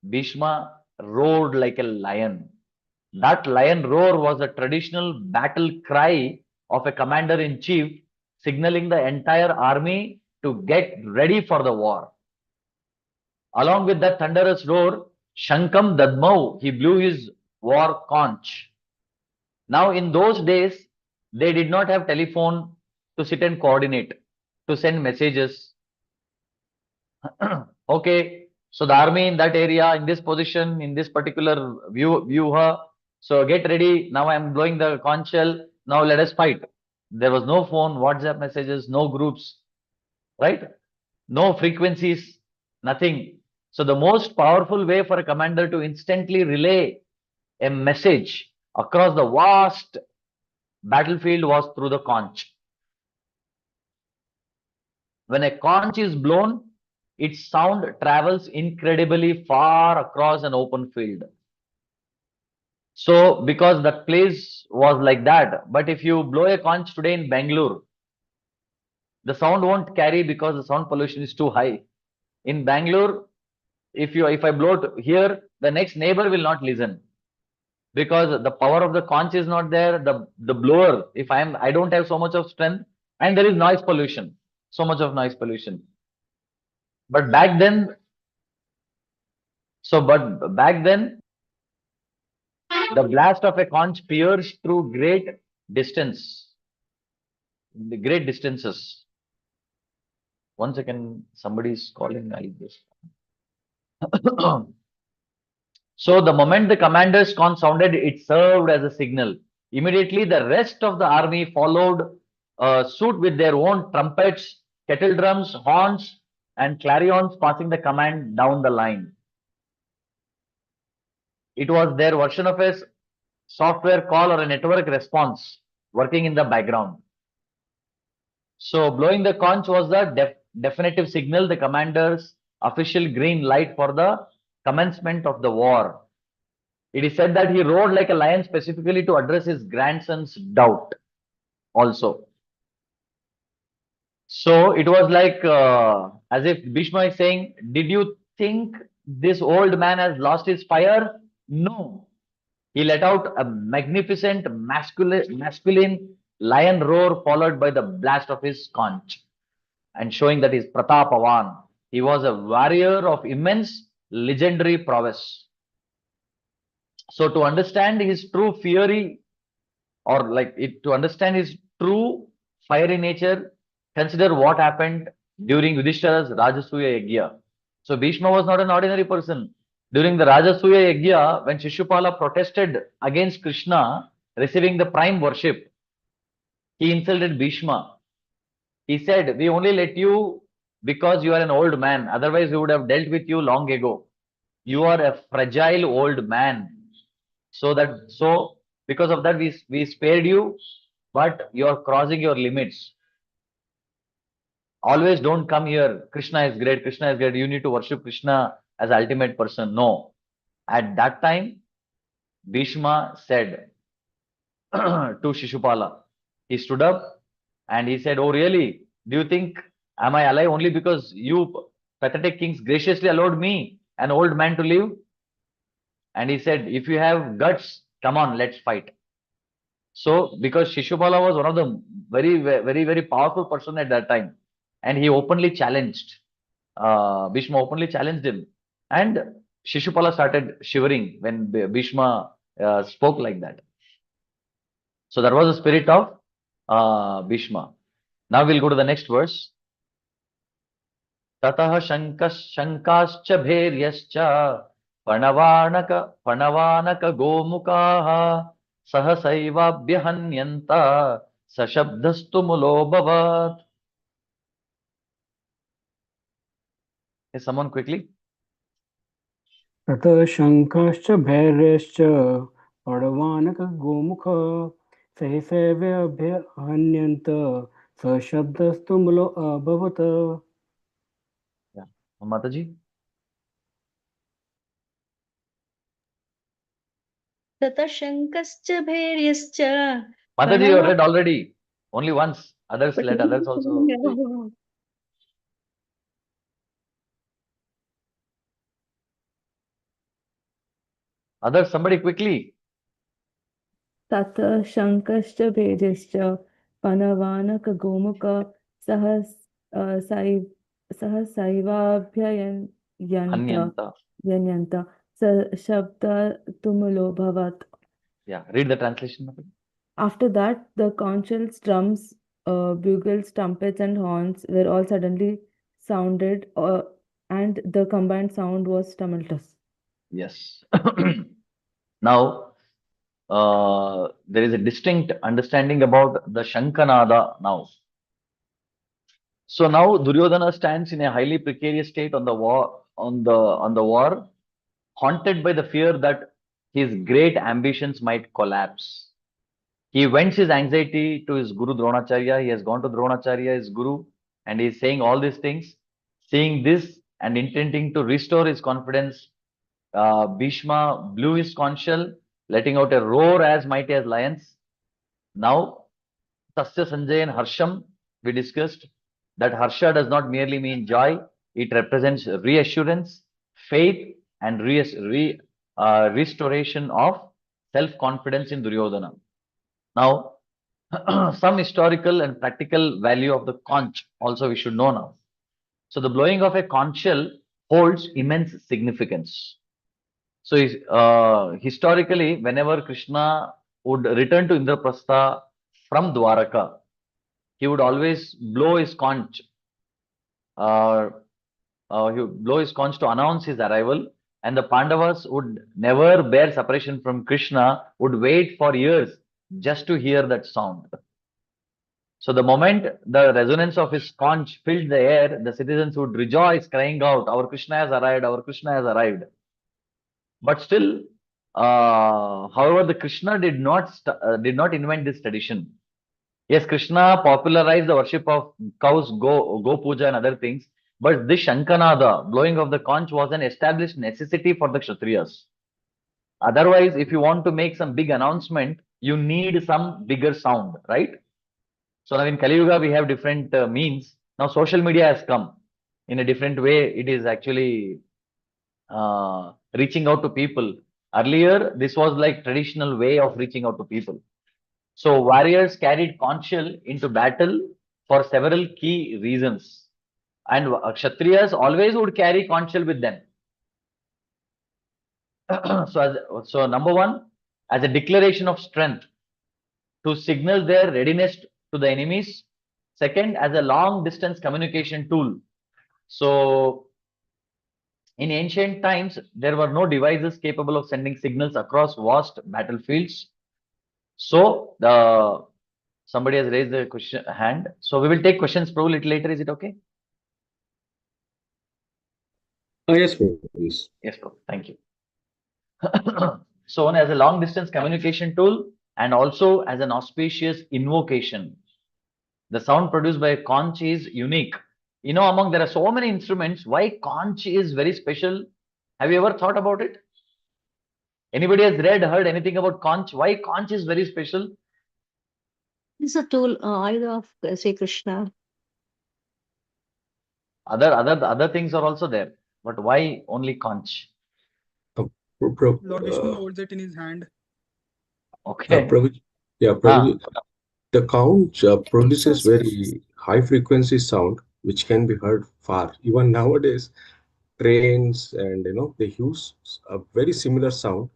Bhishma roared like a lion. That lion roar was a traditional battle cry of a commander-in-chief, signaling the entire army to get ready for the war. Along with that thunderous roar, Shankam Dadmau, he blew his war conch. Now, in those days, they did not have telephone to sit and coordinate, to send messages. Okay, so the army in that area, in this position, in this particular view her. So get ready. Now I am blowing the conch shell. Now let us fight. There was no phone, WhatsApp messages, no groups, right? No frequencies, nothing. So the most powerful way for a commander to instantly relay a message across the vast battlefield was through the conch. When a conch is blown, its sound travels incredibly far across an open field. So because that place was like that, but if you blow a conch today in Bangalore, the sound won't carry because the sound pollution is too high. In Bangalore, if I blow it here, the next neighbor will not listen because the power of the conch is not there. The blower, I don't have so much of strength, and there is noise pollution, so much of noise pollution. But back then, the blast of a conch pierced through great distances. One second, somebody is calling. I'll just. So the moment the commander's conch sounded, it served as a signal. Immediately, the rest of the army followed suit with their own trumpets, kettle drums, horns, and clarions, passing the command down the line. It was their version of a software call or a network response working in the background. So blowing the conch was the definitive signal, the commander's official green light for the commencement of the war. It is said that he roared like a lion specifically to address his grandson's doubt also. So it was like as if Bhishma is saying, did you think this old man has lost his fire? No. He let out a magnificent masculine lion roar followed by the blast of his conch and showing that he is Pratapavan. He was a warrior of immense legendary prowess. So to understand his true fury or to understand his true fiery nature, consider what happened during Yudhishthira's Rajasuya Yagya. So Bhishma was not an ordinary person. During the Rajasuya Yagya, when Shishupala protested against Krishna receiving the prime worship, he insulted Bhishma. He said, we only let you because you are an old man. Otherwise, we would have dealt with you long ago. You are a fragile old man. So because of that, we spared you, but you are crossing your limits. Always don't come here. Krishna is great. Krishna is great. You need to worship Krishna as ultimate person. No. At that time, Bhishma said to Shishupala, he stood up and he said, oh, really? Do you think, am I alive only because you pathetic kings graciously allowed me, an old man, to live? And he said, if you have guts, come on, let's fight. So, because Shishupala was one of the very powerful person at that time, and he openly challenged, Bhishma openly challenged him. And Shishupala started shivering when Bhishma spoke like that. So that was the spirit of Bhishma. Now we'll go to the next verse. Tataha shankascha bheryascha panavaanaka gomukaha sahasaivaabhyahanyanta sashabdastu mulo bhavat. Yes, someone quickly. ततः शङ्खश्च भैर्यश्च पडवानकगोमुख सहसैवाभ्यहन्यन्त सशब्दस्तु मुलो अभवत्. Yeah, Mataji. ततः शङ्खश्च भैर्यश्च Mataji, you read already. Only once. Others, let others also read. Others, somebody quickly. Tata shankascha bhejascha panavanaka gomuka sahasaivaabhyayanyanta yanyanta shabda tumulo bhavat. Yeah, read the translation. Mataji. After that, the conch shells, drums, bugles, trumpets, and horns were all suddenly sounded, and the combined sound was tumultuous. Yes. Now, there is a distinct understanding about the Shankanada now. So now Duryodhana stands in a highly precarious state on the war, haunted by the fear that his great ambitions might collapse. He vents his anxiety to his Guru Dronacharya. He has gone to Dronacharya, his Guru, and he is saying all these things. Seeing this and intending to restore his confidence, Bhishma blew his conch shell, letting out a roar as mighty as lions. Now, Tasya Sanjay and Harsham, we discussed that Harsha does not merely mean joy, it represents reassurance, faith, and restoration of self-confidence in Duryodhana. Now, some historical and practical value of the conch also we should know now. So the blowing of a conch shell holds immense significance. So historically, whenever Krishna would return to Indraprastha from Dwaraka, he would always blow his conch. He would blow his conch to announce his arrival, and the Pandavas would never bear separation from Krishna, would wait for years just to hear that sound. So the moment the resonance of his conch filled the air, the citizens would rejoice, crying out, "Our Krishna has arrived! Our Krishna has arrived!" But still, however, the Krishna did not invent this tradition. Yes, Krishna popularized the worship of cows, go puja, and other things. But this Shankanada, blowing of the conch, was an established necessity for the Kshatriyas. Otherwise, if you want to make some big announcement, you need some bigger sound, right? So now in Kali Yuga, we have different means. Now social media has come in a different way. It is actually reaching out to people. Earlier, this was like traditional way of reaching out to people. So warriors carried conch shell into battle for several key reasons. And Kshatriyas always would carry conch shell with them. So number one, as a declaration of strength to signal their readiness to the enemies. Second, as a long distance communication tool. So in ancient times, there were no devices capable of sending signals across vast battlefields. So somebody has raised the question hand. So we will take questions probably little later. Is it okay? Yes, please. Yes, bro. Thank you. So as a long distance communication tool and also as an auspicious invocation. The sound produced by a conch is unique. You know, there are so many instruments. Why conch is very special? Have you ever thought about it? Anybody has heard anything about conch? Why conch is very special? It's a tool, either of Sri Krishna. Other things are also there, but why only conch? Lord Vishnu holds it in his hand. Okay. Prabhuji, yeah, Prabhuji, the conch produces very high frequency sound which can be heard far. Even nowadays, trains and they use a very similar sound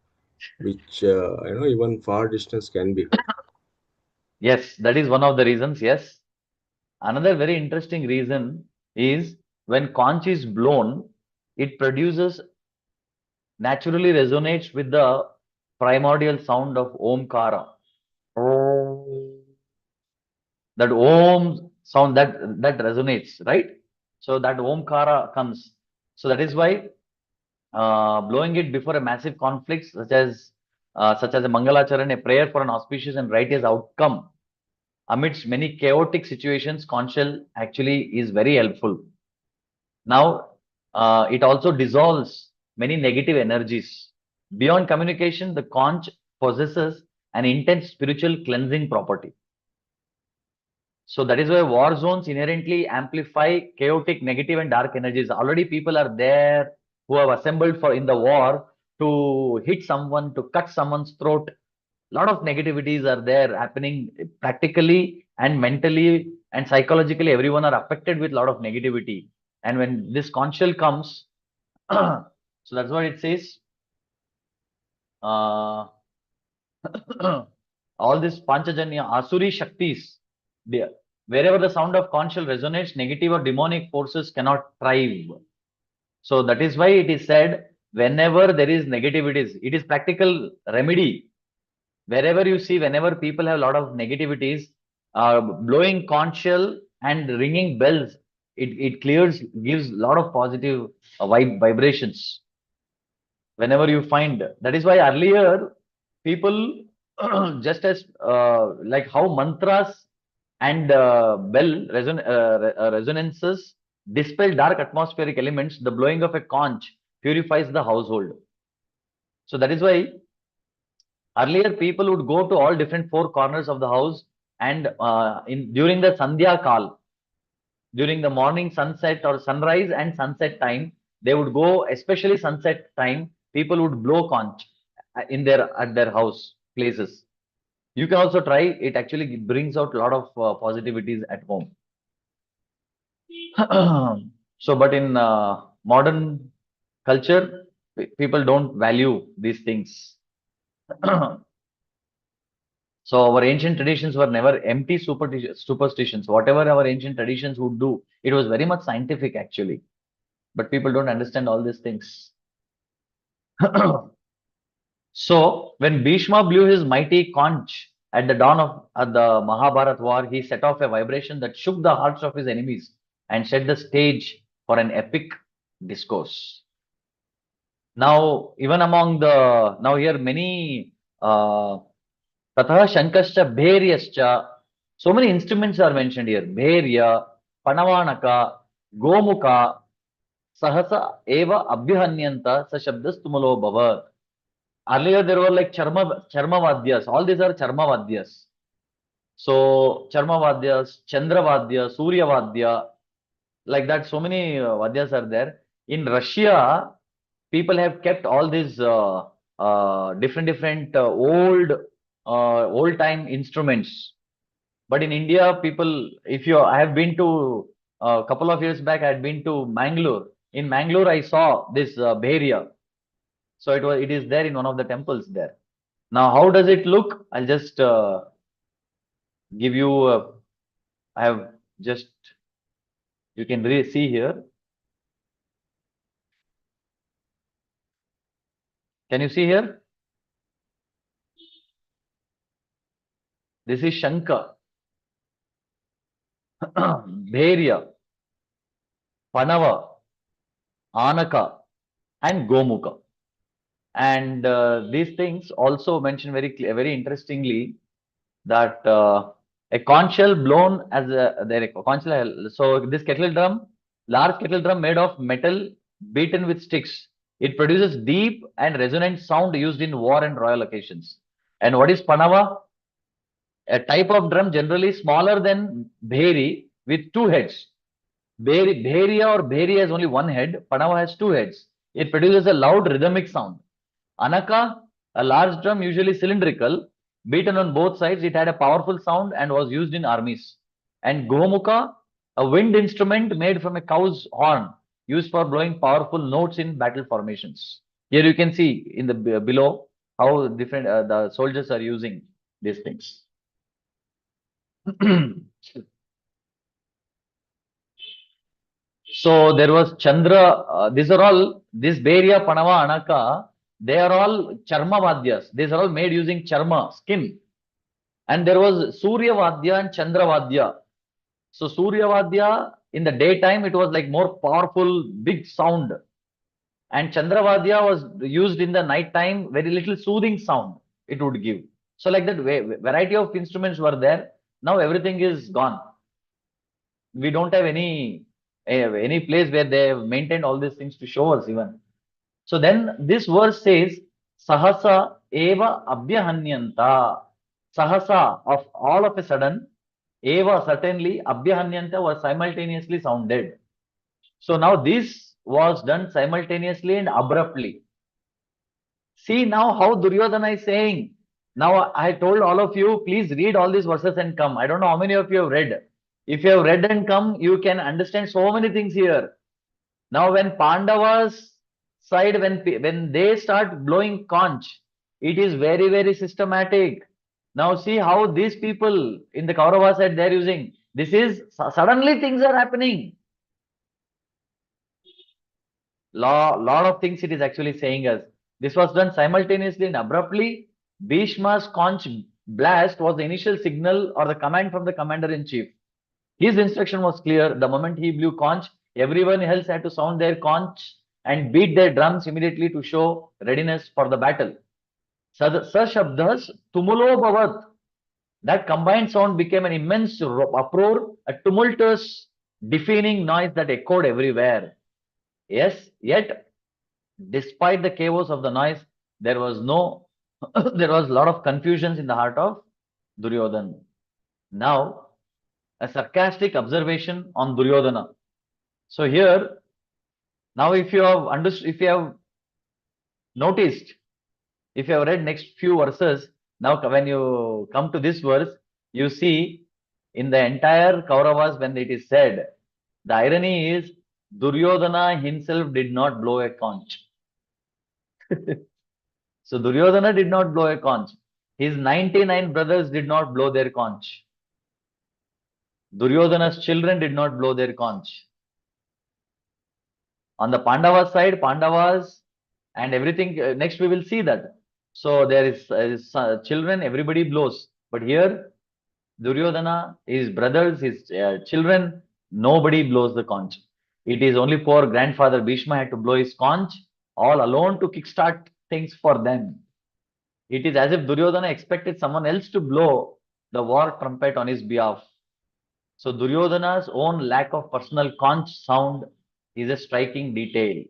which even far distance can be heard. Yes, that is one of the reasons. Yes. Another very interesting reason is when conch is blown, it produces naturally resonates with the primordial sound of Omkara. That Om sound that resonates, right? So that Omkara comes. So that is why blowing it before a massive conflict, such as a Mangalacharan, a prayer for an auspicious and righteous outcome, amidst many chaotic situations, conch shell actually is very helpful. Now, it also dissolves many negative energies. Beyond communication, the conch possesses an intense spiritual cleansing property. So that is why war zones inherently amplify chaotic, negative, and dark energies. Already people are there who have assembled in the war to hit someone, to cut someone's throat. A lot of negativities are there happening practically and mentally and psychologically. Everyone are affected with a lot of negativity. And when this conch shell comes, so that's what it says. All this Panchajanya, Asuri Shaktis, wherever the sound of conch shell resonates, negative or demonic forces cannot thrive. So that is why it is said, whenever there is negativities, it is practical remedy. Wherever you see, whenever people have a lot of negativities, blowing conch shell and ringing bells, it clears, gives a lot of positive vibrations. Whenever you find, that is why earlier people just as like how mantras and bell resonances dispel dark atmospheric elements, the blowing of a conch purifies the household. So that is why earlier people would go to all different four corners of the house and during the Sandhya Kal, during the morning sunset or sunrise and sunset time, they would go, especially sunset time, people would blow conch at their house places. You can also try. It actually brings out a lot of positivities at home. So, but in modern culture, people don't value these things. So our ancient traditions were never empty superstitions. Whatever our ancient traditions would do, it was very much scientific actually. But people don't understand all these things. So when Bhishma blew his mighty conch at the dawn of the Mahabharat war, he set off a vibration that shook the hearts of his enemies and set the stage for an epic discourse. Now, even now here many Tatha Shankascha Bhairyascha, so many instruments are mentioned here. Bhairya, Panavanaka, Gomukha, Sahasa Eva Abhyahanyanta Sashabdas Tumulo Bhava. Earlier there were like Charmavadyas. All these are Charmavadyas. So Charmavadyas, Chandravadya, Suryavadya, like that so many Vadyas are there. In Russia, people have kept all these different old time instruments. But in India, people, I have been to a couple of years back, I had been to Mangalore. In Mangalore, I saw this Bheria. So it is there in one of the temples there. Now, how does it look? I'll just give you. I have just, you can really see here. Can you see here? This is Shankar, Bheria, Panava, Anaka, and Gomukha. And these things also mention very interestingly that a conch shell blown as a conch shell. So this kettle drum, large kettle drum made of metal beaten with sticks. It produces deep and resonant sound used in war and royal occasions. And what is Panava? A type of drum generally smaller than Bheri with two heads. Bheria or Bheri has only one head. Panava has two heads. It produces a loud rhythmic sound. Anaka, a large drum usually cylindrical, beaten on both sides. It had a powerful sound and was used in armies. And Gomukha, a wind instrument made from a cow's horn, used for blowing powerful notes in battle formations. Here you can see in the below how different the soldiers are using these things. So there was Chandra. These are all, this Bheria, Panava, Anaka, they are all Charma Vadyas. These are all made using Charma, skin. And there was Surya Vadya and Chandra Vadya. So Surya Vadya, in the daytime, it was like more powerful, big sound. And Chandra Vadya was used in the night time, very little soothing sound it would give. So like that, variety of instruments were there. Now everything is gone. We don't have any place where they have maintained all these things to show us even. So then this verse says, Sahasa eva abhyahanyanta. Sahasa, of all of a sudden, eva, certainly, abhyahanyanta was simultaneously sounded. So now this was done simultaneously and abruptly. See now how Duryodhana is saying. Now I told all of you, please read all these verses and come. I don't know how many of you have read. If you have read and come, you can understand so many things here. Now when Pandavas side, when they start blowing conch, it is very systematic. Now see how these people in the Kaurava side they are using. This is suddenly things are happening. Lot of things it is actually saying us. This was done simultaneously and abruptly. Bhishma's conch blast was the initial signal or the command from the commander-in-chief. His instruction was clear. The moment he blew conch, everyone else had to sound their conch and beat their drums immediately to show readiness for the battle. Sashabdas tumulo bhavat. That combined sound became an immense uproar, a tumultuous, deafening noise that echoed everywhere. Yes, yet, despite the chaos of the noise, there was a lot of confusion in the heart of Duryodhana. Now, a sarcastic observation on Duryodhana. So here, now if you have noticed, if you have read next few verses, now when you come to this verse, you see in the entire Kauravas when it is said, the irony is Duryodhana himself did not blow a conch. So Duryodhana did not blow a conch. His 99 brothers did not blow their conch. Duryodhana's children did not blow their conch. On the Pandava side, Pandavas and everything, next we will see that. So there is children, everybody blows. But here, Duryodhana, his brothers, his children, nobody blows the conch. It is only poor grandfather Bhishma had to blow his conch all alone to kickstart things for them. It is as if Duryodhana expected someone else to blow the war trumpet on his behalf. So Duryodhana's own lack of personal conch sound is a striking detail.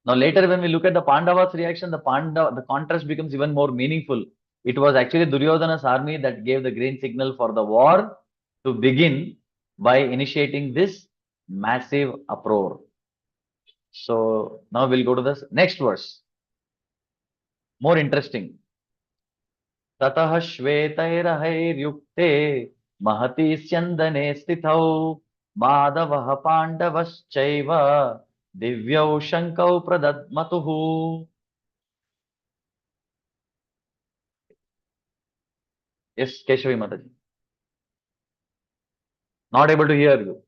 Now later when we look at the Pandavas' reaction, the contrast becomes even more meaningful. It was actually Duryodhana's army that gave the green signal for the war to begin by initiating this massive uproar. So now we'll go to the next verse. More interesting. Tatah shvetairyukte mahati syandane stithau madavah pandavaschaiva divyau shankau pradadmatuhu. Yes, Keshavi Mataji. Not able to hear you.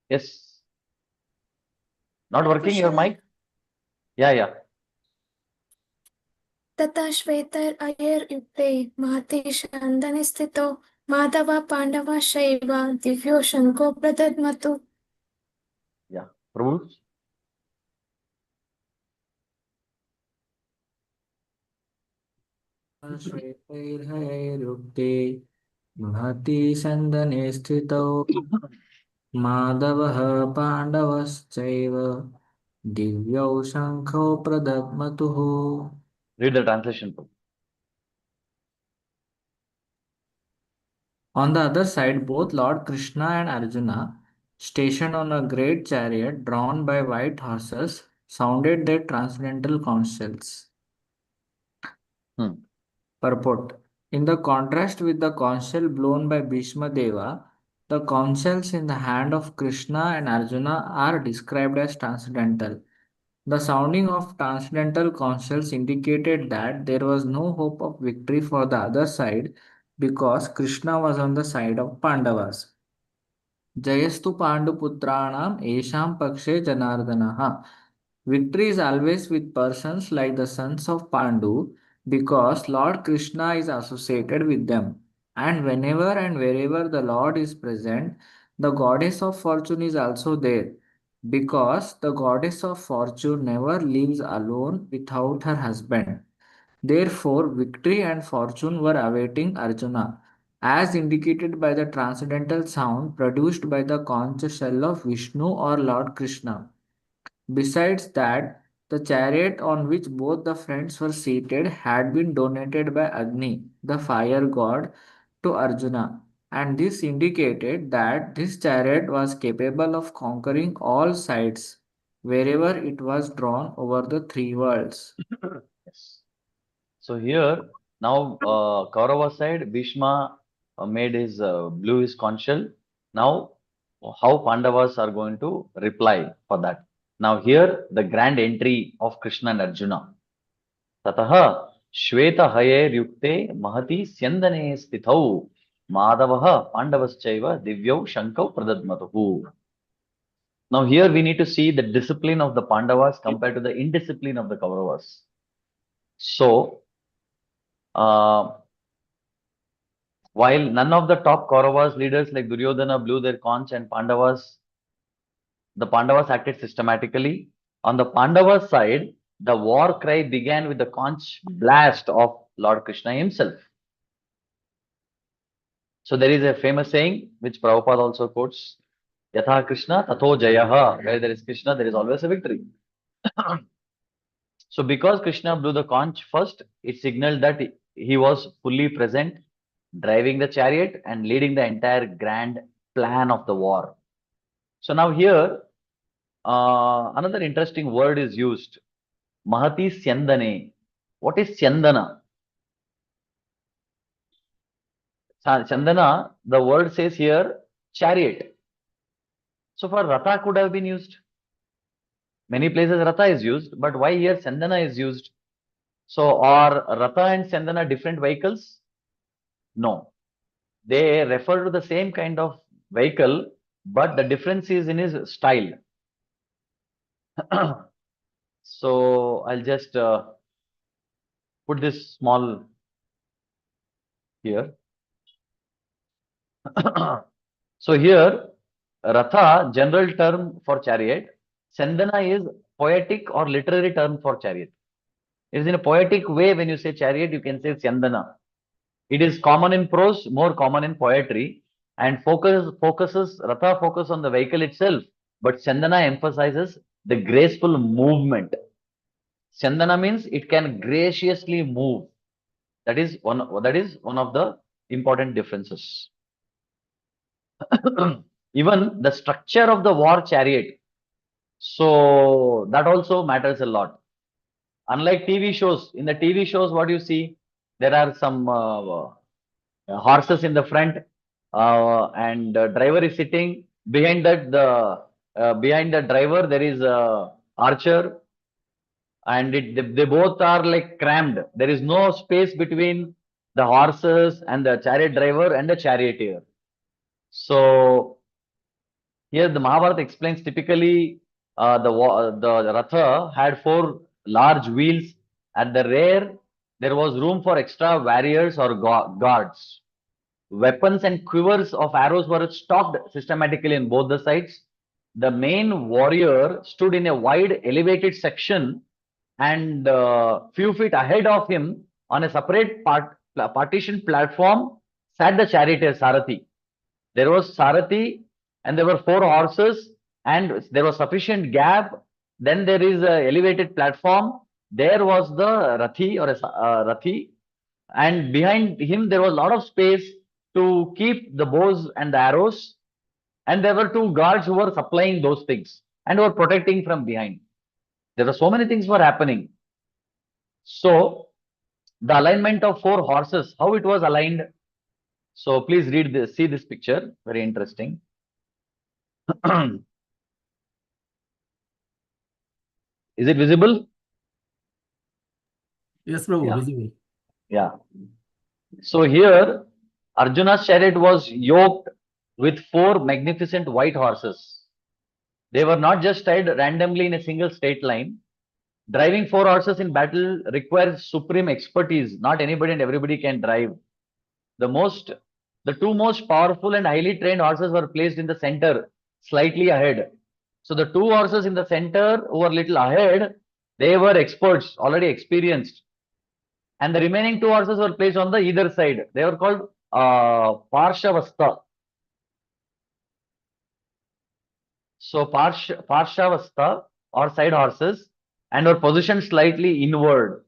Yes. Not working your mic? Yeah. ततः श्वेतैर्युक्ते महति शन्दने स्थितो माधवः पाण्डवाश्चैव दिव्यो शङ्खो प्रदद्मतु. Yeah. Prabhu? श्वेतैर्युक्ते महति सन्दने स्थितौ माधवः पाण्डवश्चैव दिव्यौ शङ्खौ प्रदद्मतुः. Read the translation. On the other side, both Lord Krishna and Arjuna, stationed on a great chariot drawn by white horses, sounded their transcendental counsels. Purport. In the contrast with the counsel blown by Bhishma Deva, the counsels in the hand of Krishna and Arjuna are described as transcendental. The sounding of transcendental counsels indicated that there was no hope of victory for the other side because Krishna was on the side of Pandavas. Jayastu Panduputranam Esham Pakshe Janardanaha. Victory is always with persons like the sons of Pandu because Lord Krishna is associated with them. And whenever and wherever the Lord is present, the goddess of fortune is also there because the goddess of fortune never lives alone without her husband. Therefore, victory and fortune were awaiting Arjuna, as indicated by the transcendental sound produced by the conch shell of Vishnu or Lord Krishna. Besides that, the chariot on which both the friends were seated had been donated by Agni, the fire god, to Arjuna, and this indicated that this chariot was capable of conquering all sides wherever it was drawn over the three worlds. Yes. So here now Kaurava side Bhishma made his blew his conch shell. Now how Pandavas are going to reply for that? Now here the grand entry of Krishna and Arjuna. Tataha Shweta Hayer Yukte Mahati Syandane Stithau Madavaha Pandavaschaiva Divyau Shankau Pradadmatuhu. Now here we need to see the discipline of the Pandavas compared to the indiscipline of the Kauravas. So while none of the top Kauravas leaders like Duryodhana blew their conch and the Pandavas acted systematically. On the Pandavas side, the war cry began with the conch blast of Lord Krishna himself. So there is a famous saying which Prabhupada also quotes, Yatha Krishna Tatho Jayaha. Where there is Krishna, there is always a victory. So because Krishna blew the conch first, it signaled that he was fully present, driving the chariot and leading the entire grand plan of the war. So now here, another interesting word is used, Mahati Syandane. What is Syandana? Chandana, the word says here, chariot. So for Ratha could have been used. Many places Ratha is used, but why here Chandana is used? So are Ratha and Chandana different vehicles? No. They refer to the same kind of vehicle, but the difference is in his style. So I'll just put this small here. So here, Ratha, general term for chariot. Chandana is poetic or literary term for chariot. It is in a poetic way when you say chariot, you can say Chandana. It is common in prose, more common in poetry, and Ratha focus on the vehicle itself, but Chandana emphasizes the graceful movement. Chandana means it can graciously move. That is one of the important differences. Even the structure of the war chariot, so that also matters a lot. Unlike TV shows, in the TV shows, what you see, there are some horses in the front, and the driver is sitting behind that. Behind the driver there is a archer, and they both are like crammed. There is no space between the horses and the chariot driver and the charioteer. So here the Mahabharata explains typically the Ratha had 4 large wheels. At the rear, there was room for extra warriors or guards. Weapons and quivers of arrows were stocked systematically in both the sides. The main warrior stood in a wide elevated section, and few feet ahead of him on a separate partition platform sat the charioteer Sarathi. There was Sarathi, and there were 4 horses, and there was sufficient gap. Then there is a elevated platform. There was the Rathi or a Rathi, and behind him there was a lot of space to keep the bows and the arrows. And there were 2 guards who were supplying those things and were protecting from behind. There were so many things were happening. So the alignment of 4 horses, how it was aligned. So please read this, see this picture, very interesting. Is it visible? Yes, Prabhu, Yeah. visible. Yeah. So here Arjuna's chariot was yoked with 4 magnificent white horses. They were not just tied randomly in a single straight line. Driving 4 horses in battle requires supreme expertise. Not anybody and everybody can drive. The 2 most powerful and highly trained horses were placed in the center, slightly ahead. So the 2 horses in the center who were little ahead, they were experts, already experienced. And the remaining 2 horses were placed on the either side. They were called Parshavasta. So Parshavasta or side horses, and were positioned slightly inward.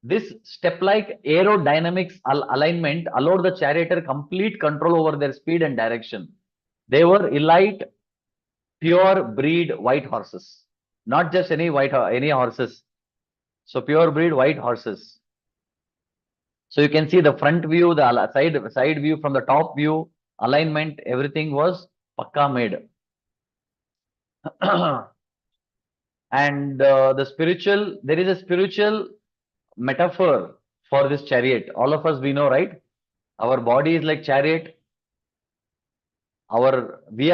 This step-like aerodynamics alignment allowed the charioteer complete control over their speed and direction. They were elite, pure breed white horses, not just any horses. So pure breed white horses. So you can see the front view, the side view, from the top view, alignment, everything was pakka made. And there is a spiritual metaphor for this chariot. All of us, we know, right? Our body is like chariot. We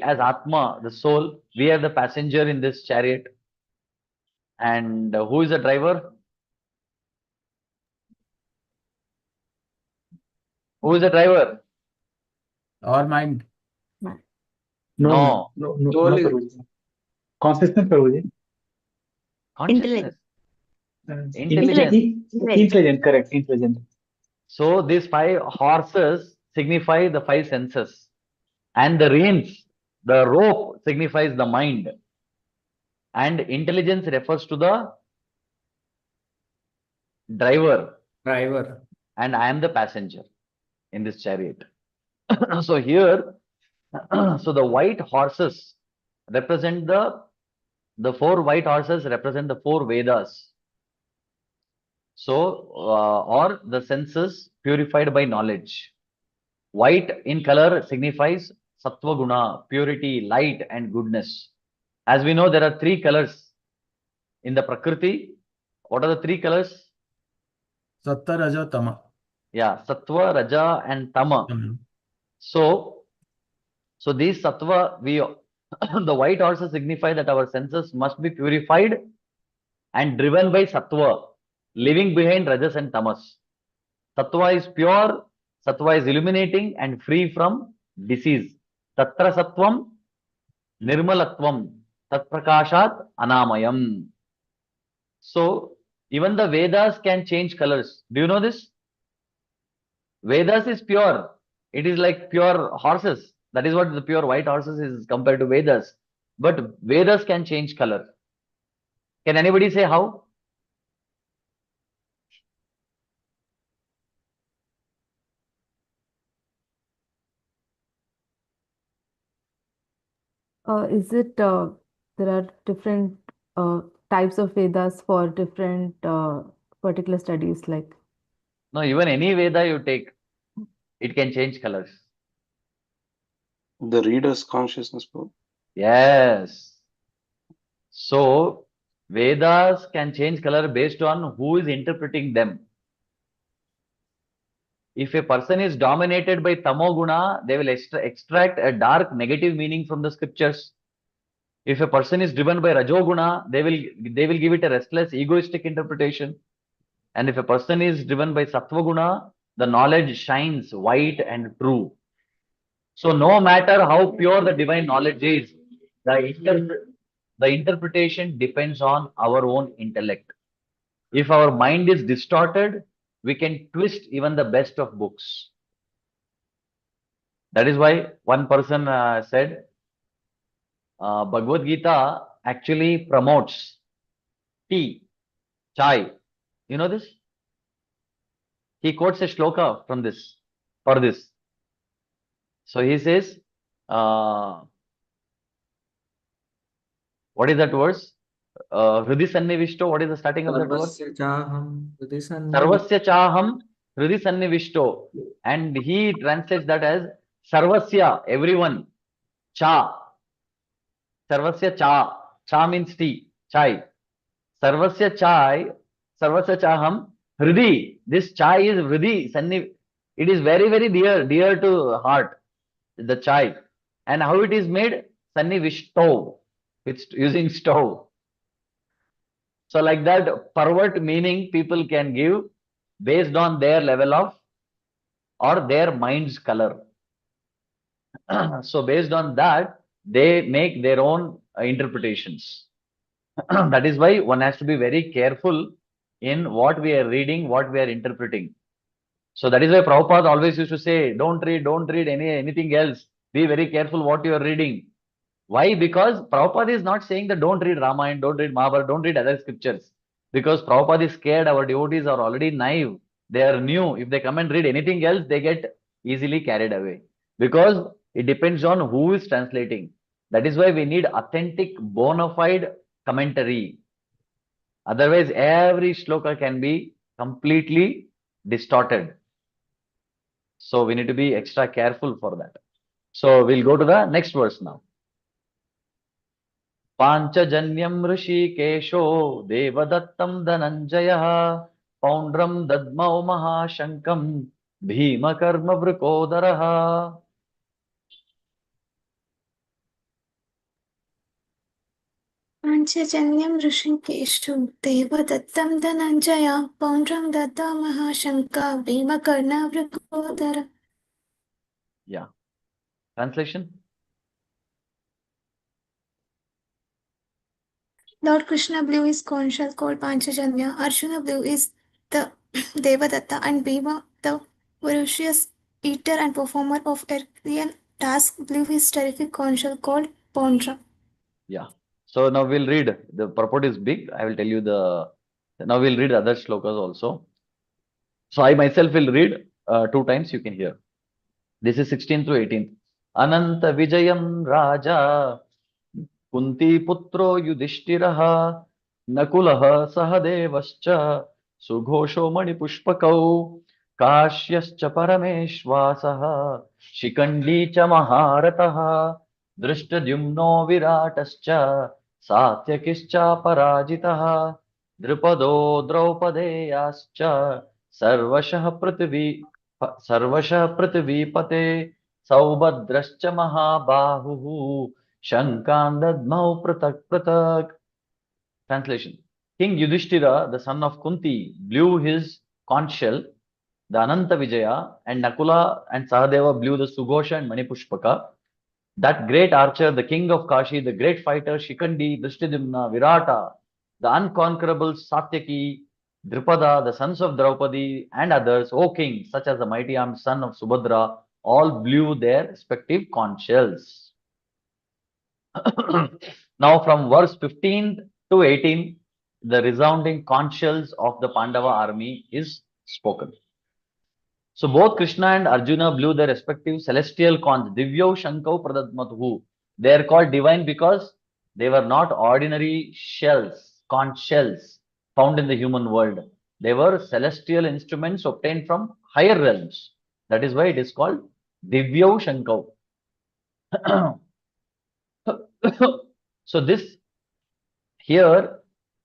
as Atma, the soul, we are the passenger in this chariot. And who is the driver? Who is the driver? Our mind. No. Prabhuji. Consciousness, Prabhuji. Consciousness. Intelligence. Intelligent, correct. Intelligent. So these 5 horses signify the 5 senses, and the reins, the rope, signifies the mind, and intelligence refers to the driver, and I am the passenger in this chariot. So here, so the white horses represent the 4 white horses represent the 4 Vedas. So, or the senses purified by knowledge. White in color signifies Sattva Guna, purity, light, and goodness. As we know, there are 3 colors in the Prakriti. What are the 3 colors? Sattva, Raja, Tama. Yeah, Sattva, Raja, and Tama. So these Sattva, the white horses signify that our senses must be purified and driven by Sattva, leaving behind Rajas and Tamas. Sattva is pure, Sattva is illuminating and free from disease. Tatra Sattvam Nirmalatvam Tat Prakashat Anamayam. So even the Vedas can change colors. Do you know this? Vedas is pure. It is like pure horses. That is what the pure white horses is compared to Vedas. but Vedas can change color. Can anybody say how? Is it there are different types of Vedas for different particular studies, like? No, even any Veda you take, it can change colors. The reader's consciousness, bro. Yes. So Vedas can change color based on who is interpreting them. If a person is dominated by Tamoguna, they will extract a dark negative meaning from the scriptures. If a person is driven by Rajoguna, they will give it a restless, egoistic interpretation. And if a person is driven by Sattvaguna, the knowledge shines white and true. So no matter how pure the divine knowledge is, the interpretation depends on our own intellect. If our mind is distorted, we can twist even the best of books. That is why one person said, Bhagavad Gita actually promotes tea, chai. You know this? He quotes a shloka from this, for this. So he says, what is that verse? Hridi Sannivishto, what is the starting of that verse? Sarvasya chaham hridi sannivishto. Sarvasya chaham hridi sannivishto. And he translates that as Sarvasya, everyone. Cha. Sarvasya cha. Cha means tea, chai. Sarvasya chai, Sarvasya chaham hridi. This chai is hridi, sanniv. It is very, very dear to heart, the chai. And how it is made? Sannivishto. It's using stove. So like that, pervert meaning people can give based on their level of or their mind's color. So based on that, they make their own interpretations. That is why one has to be very careful in what we are reading, what we are interpreting. So that is why Prabhupada always used to say, don't read anything else. Be very careful what you are reading. Why? Because Prabhupada is not saying that don't read Ramayana, don't read Mahabharata, don't read other scriptures. Because Prabhupada is scared, our devotees are already naive. They are new. If they come and read anything else, they get easily carried away. Because it depends on who is translating. That is why we need authentic, bona fide commentary. Otherwise, every shloka can be completely distorted. So we need to be extra careful for that. So we'll go to the next verse now. Panchajanyam Rishikesho Devadattam Dhananjaya Poundram Dadmau Mahashankam Bhima Karma Vrikodaraha. Panchajanyam Rishikeshu Devadattam Dhananjaya Poundram Datta Mahashanka Bhimakarna Vrikodara. Yeah. Translation? Lord Krishna blew his conch shell called Panchajanya. Arjuna blew his the Devadatta, and Bhima, the ferocious eater and performer of Herculean tasks, blew his terrific conch shell called Poundra. Yeah. So now we'll read. The purport is big. I will tell you the. Now we'll read other shlokas also. So I myself will read 2 times. You can hear. This is 16 through 18. Ananta Vijayam Raja Kunti Putro Yudhishthiraha Nakulaha Sahadevascha Sughosho Manipushpakau Kashyascha Parameshwasaha Shikandi cha Maharataha Drishtadyumno Viratascha Satyakischa Parajitaha Drupado Draupadeyascha Sarvashah Prithvipate Saubhadrascha Mahabahuhu Shankan Dadmau Pratak Pratak. Translation. King Yudhishthira, the son of Kunti, blew his conch shell, the Ananta Vijaya, and Nakula and Sahadeva blew the Sughosha and Manipushpaka. That great archer, the king of Kashi, the great fighter, Shikandi, Drishtadyumna, Virata, the unconquerable Satyaki, Drupada, the sons of Draupadi, and others, O king, such as the mighty armed son of Subhadra, all blew their respective conch shells. Now from verse 15 to 18, the resounding conch shells of the Pandava army is spoken. So both Krishna and Arjuna blew their respective celestial conch. Divyo Shankau Pradadmatuhu. They are called divine because they were not ordinary shells, conch shells found in the human world. They were celestial instruments obtained from higher realms. That is why it is called Divyo Shankau. So this here,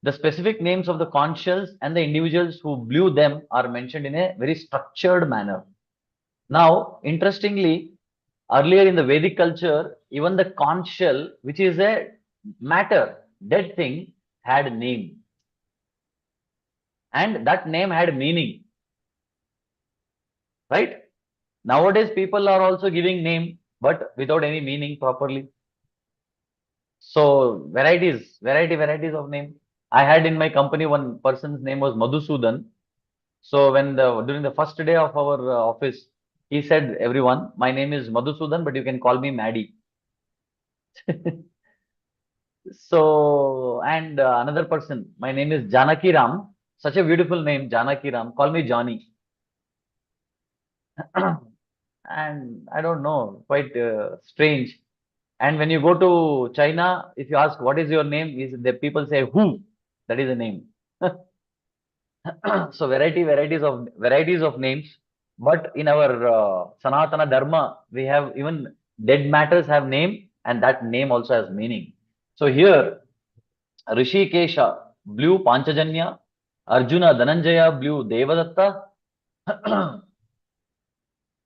the specific names of the conch shells and the individuals who blew them are mentioned in a very structured manner. Now, interestingly, earlier in the Vedic culture, even the conch shell, which is a matter, dead thing, had a name. And that name had meaning. Right? Nowadays, people are also giving name, but without any meaning properly. So varieties of name. I had in my company one person's name was Madhusudan. So when during the first day of our office, he said, everyone, my name is Madhusudan, but you can call me Maddie. So, and another person, my name is Janaki Ram. Such a beautiful name, Janaki Ram. Call me Johnny. And I don't know, quite strange. And when you go to China, if you ask what is your name, the people say who. That is the name. So varieties of names. But in our Sanatana Dharma, we have even dead matters have name, and that name also has meaning. So here, Rishikesha blew Panchajanya, Arjuna Dhananjaya blew Devadatta.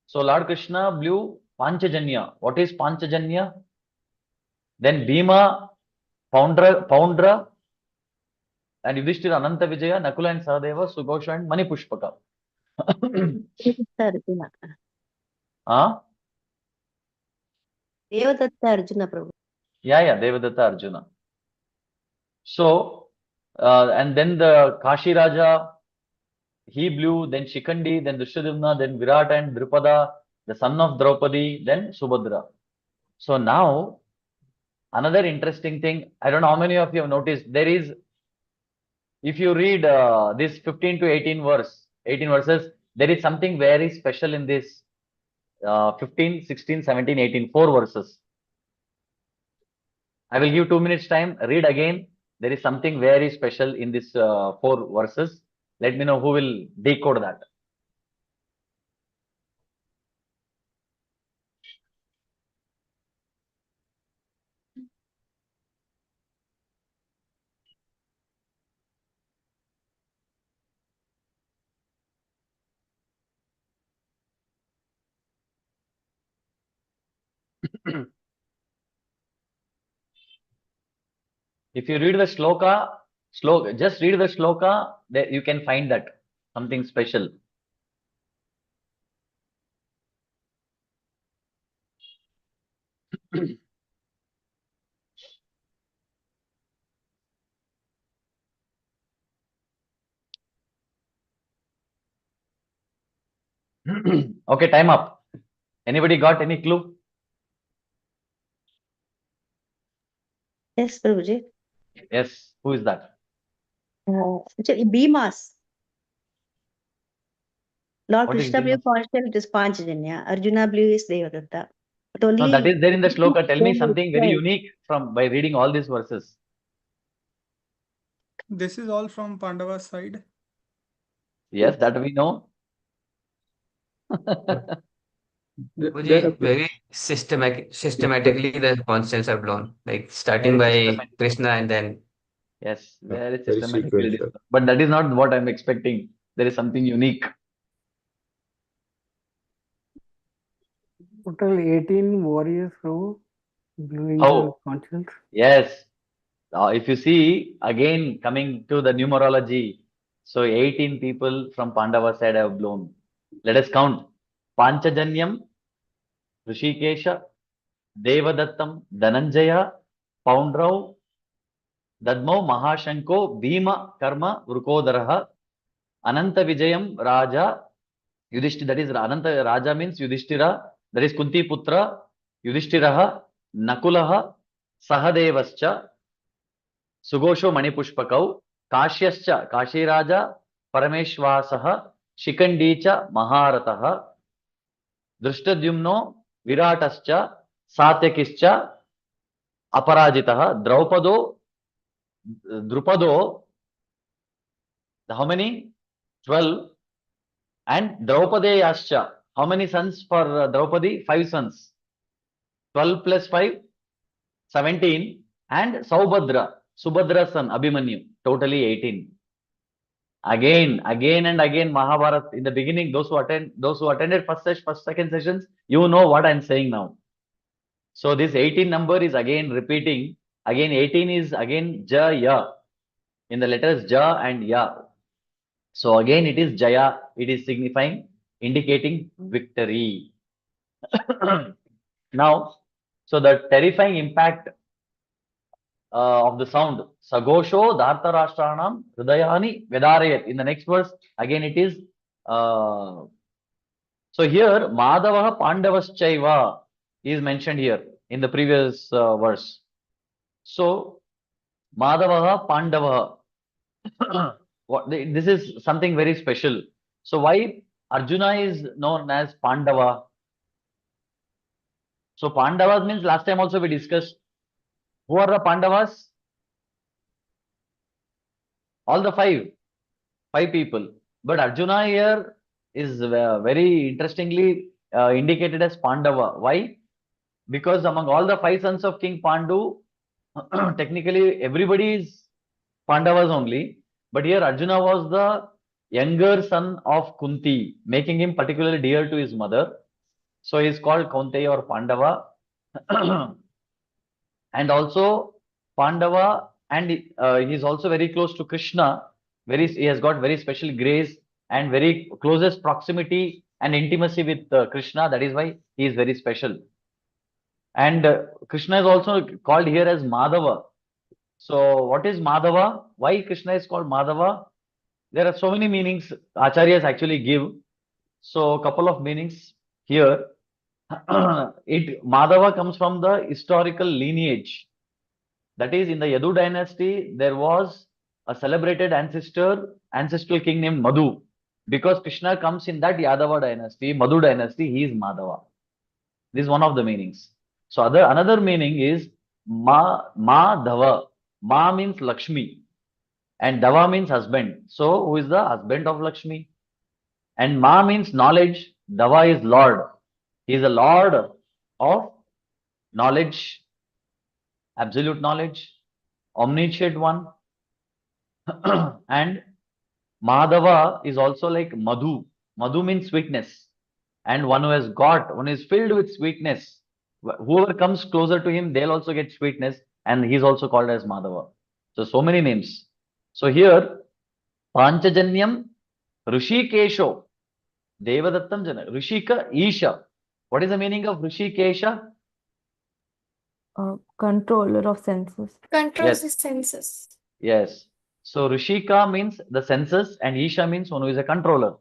So Lord Krishna blew Panchajanya. What is Panchajanya? Then Bhima, Poundra, and Yudhishthira, Ananta Vijaya, Nakula and Sahadeva, Sughosha and Manipushpaka. Arjuna. Huh? Devadatta Arjuna Prabhu. Yeah, Devadatta Arjuna. So, and then the Kashi Raja, he blew, then Shikandi, then Drishyadumna, then Virata and Drupada, the son of Draupadi, then Subhadra. So now, another interesting thing, I don't know how many of you have noticed, there is, if you read this 15 to 18 verses, there is something very special in this 15, 16, 17, 18, 4 verses. I will give 2 minutes time, read again. There is something very special in this 4 verses. Let me know who will decode that. If you read the sloka, just read the sloka, there you can find that something special. Okay, time up. Anybody got any clue? Yes, Prabhuji. Yes, who is that? Actually, Bhimas. Lord What is Krishna blew Bhimas? conch shell, it is Panchajanya. Arjuna blew is Devadatta. But only No, that is there in the sloka. Tell me Krishna something very itself. unique from by reading all these verses. This is all from Pandava's side. Yes, that we know. Very systematically the conch shells are blown, like starting Very by systematic. Krishna and then Yes, very Very systematically. sequential. But that is not what I'm expecting. There is something unique. Total 18 warriors who blowing the Oh, conch shells. yes. If you see, again coming to the numerology, so 18 people from Pandava side have blown. Let us count. Panchajanyam, Rishikesha, Devadattam, Dhananjaya, Poundrav, Dadmo, Mahashanko, Bhima, Karma, Vrukodaraha, Ananta Vijayam, Raja, Yudhishthira, that is Ananta Raja means Yudhishthira, that is Kunti Putra, Yudhishthiraha, Nakulaha, Sahadevascha, Sugosho Manipushpakau, Kashyascha, Kashiraja, Parameshwasaha, Shikandicha, Maharataha, Drishtadyumno, Viratascha, Satyakischa, Aparajitaha, Drupado, how many? 12. And Draupadeyascha, how many sons for Draupadi? 5 sons. 12 plus 5, 17. And Saubhadra, Subhadra's son, Abhimanyu, totally 18. Again and again, Mahabharata, in the beginning, those who attended first, second sessions, you know what I'm saying now. So this 18 number is again repeating. Again, 18 is again Jaya. In the letters Ja and Ya. So again, it is Jaya. It is signifying, indicating victory. Now, so the terrifying impact of the sound, Sagosho Dhartarashtanam Hridayani Vedarayat. In the next verse, again it is, so here Madhavaha Pandavaschaiva is mentioned here in the previous verse. So, Madhavaha Pandavaha. This is something very special. So why Arjuna is known as Pandava? So Pandavas means last time also we discussed. Who are the Pandavas? All the five people. But Arjuna here is very interestingly indicated as Pandava. Why? Because among all the 5 sons of King Pandu, technically everybody is Pandavas only. But here Arjuna was the younger son of Kunti, making him particularly dear to his mother. So he is called Kaunteya or Pandava. And also Pandava, and he is also very close to Krishna. He has got very special grace and very closest proximity and intimacy with Krishna. That is why he is very special. And Krishna is also called here as Madhava. So what is Madhava? Why Krishna is called Madhava? There are so many meanings Acharyas actually give. So a couple of meanings here. Madhava comes from the historical lineage. That is, in the Yadu dynasty, there was a celebrated ancestral king named Madhu. Because Krishna comes in that Yadava dynasty, Madhu dynasty, he is Madhava. This is one of the meanings. So another meaning is Madhava. Ma means Lakshmi and Dava means husband. So who is the husband of Lakshmi? And Ma means knowledge. Dava is Lord. He is a Lord of knowledge, absolute knowledge, omniscient one. And Madhava is also like Madhu. Madhu means sweetness. And one who is filled with sweetness. Whoever comes closer to him, they'll also get sweetness. And he's also called as Madhava. So many names. So here, Panchajanyam Rishikesho Devadattam Jana. Rishika Isha. What is the meaning of Rishikesha? Controller of senses. Controls the senses. Yes. So Rishika means the senses and Isha means one who is a controller.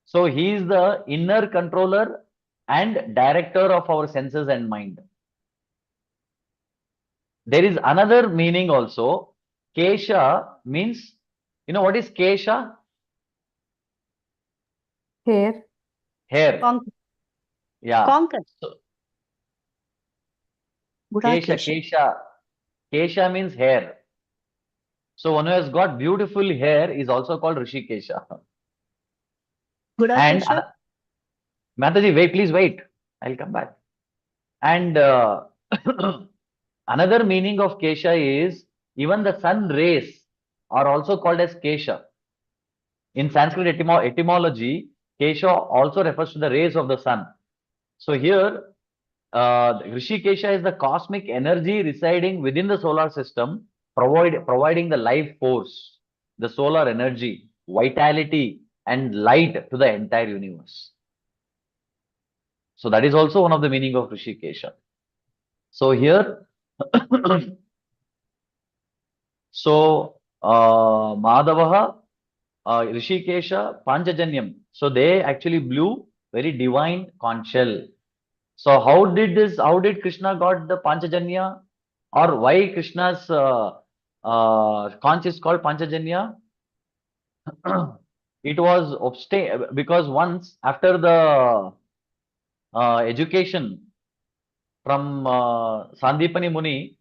So he is the inner controller and director of our senses and mind. There is another meaning also. Kesha means, you know what is Kesha? Hair. Hair. Conquer. Yeah. Conquer. So, Kesha. Kesha means hair. So one who has got beautiful hair is also called Rishikesha. And Mataji, please wait. I'll come back. And another meaning of Kesha is even the sun rays are also called as Kesha. In Sanskrit etymology, Kesha also refers to the rays of the sun. So here, Rishikesha is the cosmic energy residing within the solar system, providing the life force, the solar energy, vitality, and light to the entire universe. So that is also one of the meaning of Rishikesha. So here, Madhavaha, Rishikesha, Panchajanyam. So they actually blew very divine conch shell. So how did Krishna got the Panchajanya? Or why Krishna's conch is called Panchajanya? It was because once after the education from Sandipani Muni,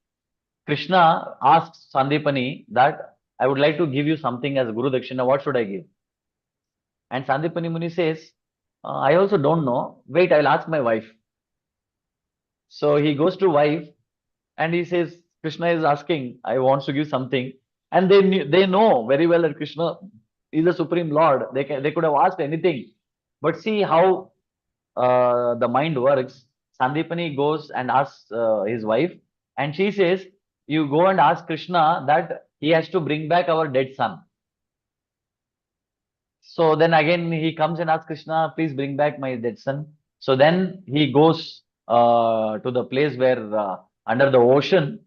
Krishna asks Sandipani that I would like to give you something as Guru Dakshina. What should I give? And Sandipani Muni says, I also don't know. Wait, I'll ask my wife. So he goes to wife and he says, Krishna is asking, I want to give something. And they know very well that Krishna is the Supreme Lord. They could have asked anything. But see how the mind works. Sandipani goes and asks his wife, and she says, you go and ask Krishna that he has to bring back our dead son. So then again he comes and asks Krishna, please bring back my dead son. So then he goes to the place where under the ocean,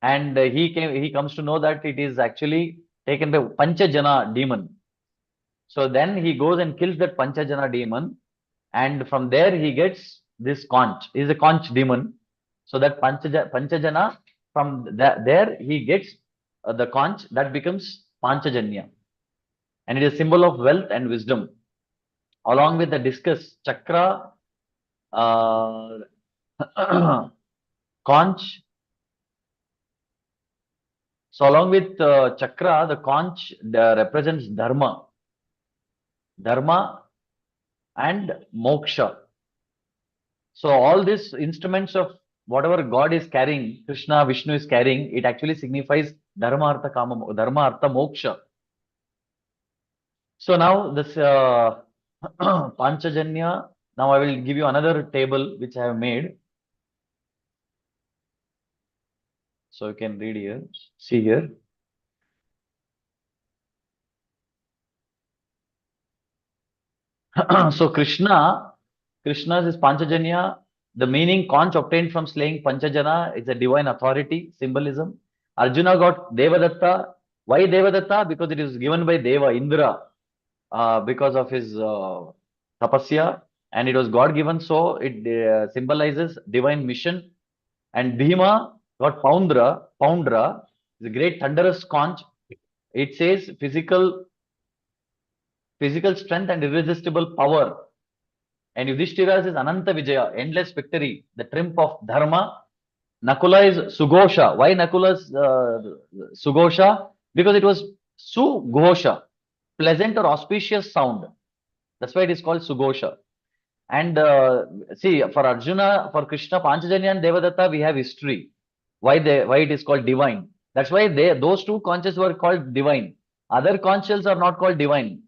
and he comes to know that it is actually taken by Panchajana demon. So then he goes and kills that Panchajana demon, and from there he gets this conch. He is a conch demon. So that Panchajana, from there he gets the conch that becomes Panchajanya. And it is a symbol of wealth and wisdom. Along with the discus, chakra, conch. So along with chakra, the conch represents dharma. Dharma and moksha. So all these instruments of whatever God is carrying, Krishna, Vishnu is carrying, it actually signifies dharma, artha, kama, dharma, artha, moksha. So now this Panchajanya, now I will give you another table which I have made. So you can read here, see here. So Krishna's is Panchajanya. The meaning conch obtained from slaying Panchajana is a divine authority, symbolism. Arjuna got Devadatta. Why Devadatta? Because it is given by Deva, Indra, because of his tapasya, and it was God given, so it symbolizes divine mission. And Bhima got Poundra, is a great thunderous conch. It says physical strength and irresistible power. And Yudhishthira is Ananta Vijaya, endless victory, the triumph of Dharma. Nakula is Sugosha. Why Nakula is Sugosha? Because it was Sugosha, pleasant or auspicious sound. That's why it is called Sugosha. And see, for Arjuna, for Krishna, Panchajanya and Devadatta, we have history. Why it is called divine. That's why those two conches were called divine. Other conches are not called divine.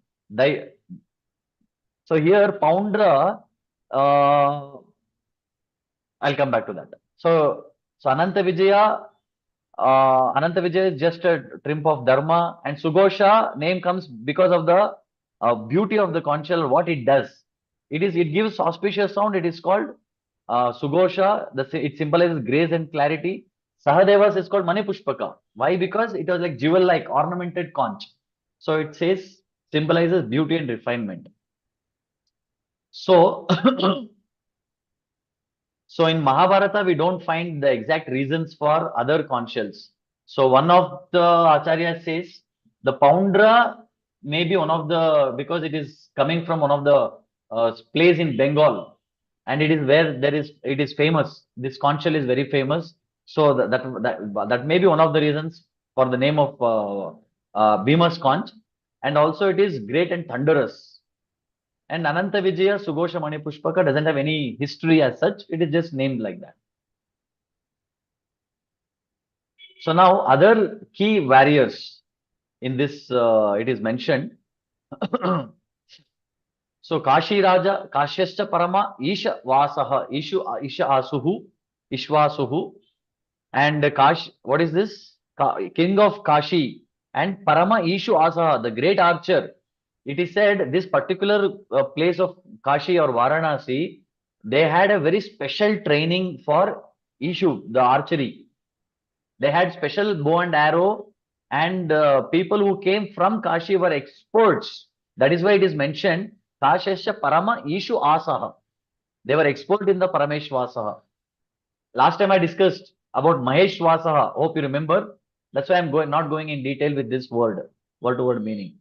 So here, Poundra, I'll come back to that. So Ananta Vijaya is just a triumph of Dharma, and Sugosha name comes because of the beauty of the conch shell, what it does. It gives auspicious sound. It is called Sugosha. It symbolizes grace and clarity. Sahadevas is called Manipushpaka. Why? Because it was like jewel-like ornamented conch. So it symbolizes beauty and refinement. So, so in Mahabharata, we don't find the exact reasons for other conch shells. So one of the Acharyas says the Poundra may be one of the, because it is coming from one of the place in Bengal, and it is where it is famous. This conch shell is very famous. So that may be one of the reasons for the name of Bhima's conch. And also it is great and thunderous. And Ananta Vijaya, Sugosha Manipushpaka doesn't have any history as such. It is just named like that. So now other key warriors in this, it is mentioned. So Kashi Raja, Kashyascha Parama, Isha Vasaha, Isha Asuhu, Ishvasuhu. And what is this? King of Kashi and Parama Ishu Asaha, the great archer. It is said this particular place of Kashi or Varanasi, they had a very special training for Ishu, the archery. They had special bow and arrow, and people who came from Kashi were experts. That is why it is mentioned, Kashasya Parama Ishu Asaha. They were expert in the Parameshwasaha. Last time I discussed about Maheshwasaha. Hope you remember. That's why I'm not going in detail with this word to word meaning.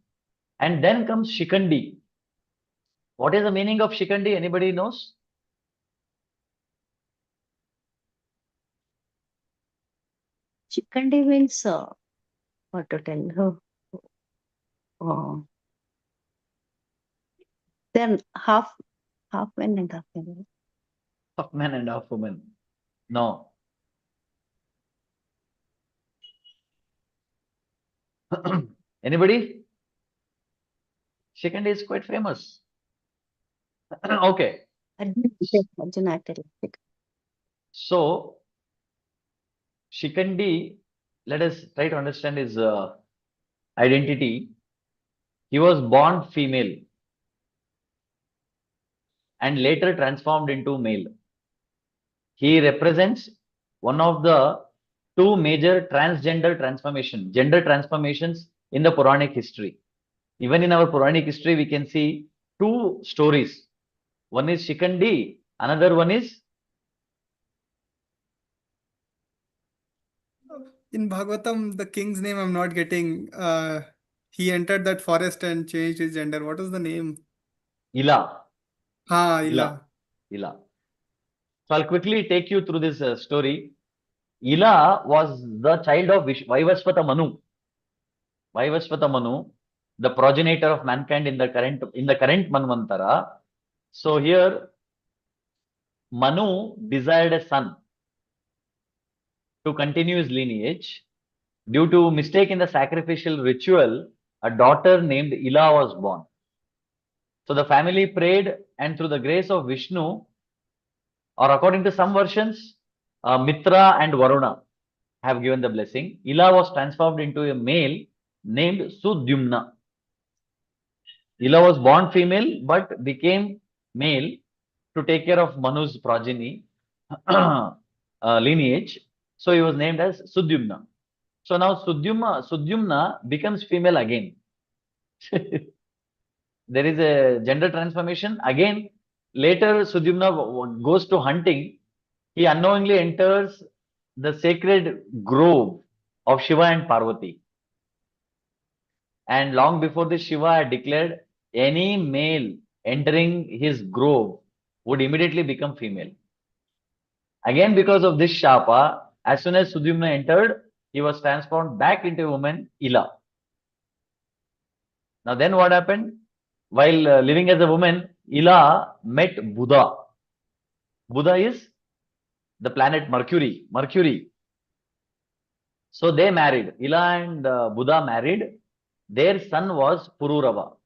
And then comes Shikandi. What is the meaning of Shikandi? Anybody knows? Shikandi means what to tell? Oh, then half men and half women. Half man and half woman. No. Anybody? Shikandi is quite famous. Okay. Arjuna, tell. So, Shikandi, let us try to understand his identity. He was born female and later transformed into male. He represents one of the two major gender transformations in the Puranic history. Even in our Puranic history, we can see two stories. One is Shikandi, another one is In Bhagavatam, the king's name I'm not getting. He entered that forest and changed his gender. What was the name? Ila. Ila. Ila. So I'll quickly take you through this story. Ila was the child of Vaivasvata Manu. Vaivasvata Manu, the progenitor of mankind in the current Manvantara. So here, Manu desired a son to continue his lineage. Due to mistake in the sacrificial ritual, a daughter named Ila was born. So the family prayed, and through the grace of Vishnu, or according to some versions, Mitra and Varuna have given the blessing. Ila was transformed into a male named Sudyumna. Ila was born female but became male to take care of Manu's progeny lineage. So he was named as Sudyumna. So now Sudyumna becomes female again. There is a gender transformation. Again, later Sudyumna goes to hunting. He unknowingly enters the sacred grove of Shiva and Parvati. And long before this, Shiva had declared any male entering his grove would immediately become female. Again, because of this Shapa, as soon as Sudyumna entered, he was transformed back into a woman, Ila. Now then what happened? While living as a woman, Ila met Buddha. Buddha is the planet Mercury. So they married. Ila and Buddha married. Their son was Pururava.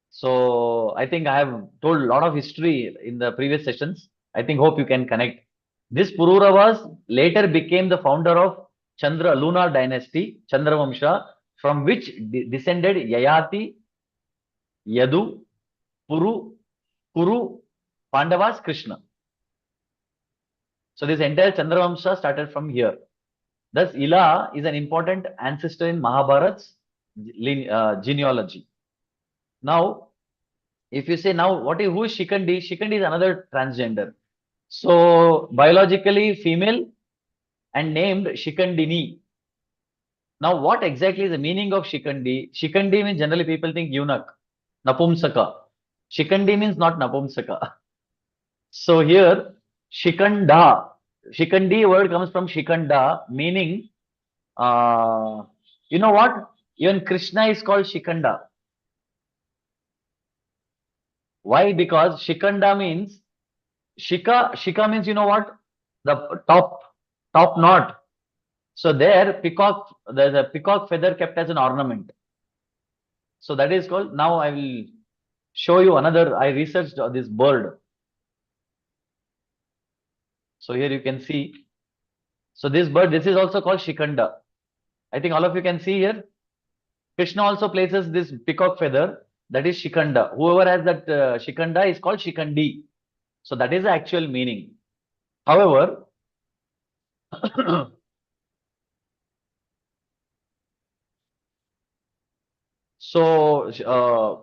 So I think I have told a lot of history in the previous sessions. Hope you can connect. This Pururavas later became the founder of Chandra lunar dynasty, Chandravamsha, from which descended Yayati, Yadu, Kuru, Pandavas, Krishna. So this entire Chandravamsha started from here. Thus, Ila is an important ancestor in Mahabharat's genealogy. Now, if you say now, who is Shikandi? Shikandi is another transgender. So, biologically female and named Shikandini. Now, what exactly is the meaning of Shikandi? Shikandi means generally people think eunuch, Napumsaka. Shikandi means not Napumsaka. So here, Shikanda. Shikandi word comes from Shikanda, meaning, you know what? Even Krishna is called Shikanda. Why? Because Shikanda means, Shika means, you know what? The top knot. So there, there's a peacock feather kept as an ornament. So that is called, now I will show you another, I researched this bird. So here you can see. So this bird, this is also called Shikanda. I think all of you can see here. Krishna also places this peacock feather, that is Shikanda. Whoever has that Shikanda is called Shikandi. So that is the actual meaning. However, so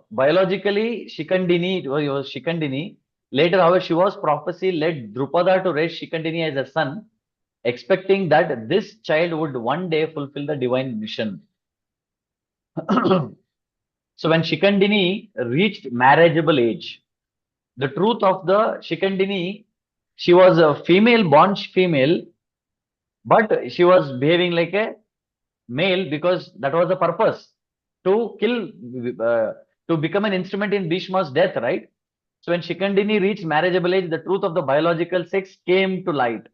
biologically Shikandini, it was Shikandini. Later, however, Shiva's prophecy led Drupada to raise Shikandini as a son, expecting that this child would one day fulfill the divine mission. So when Shikandini reached marriageable age, the truth of the Shikandini, she was a female, born female, but she was behaving like a male because that was the purpose, to kill, to become an instrument in Bhishma's death, right? So when Shikandini reached marriageable age, the truth of the biological sex came to light.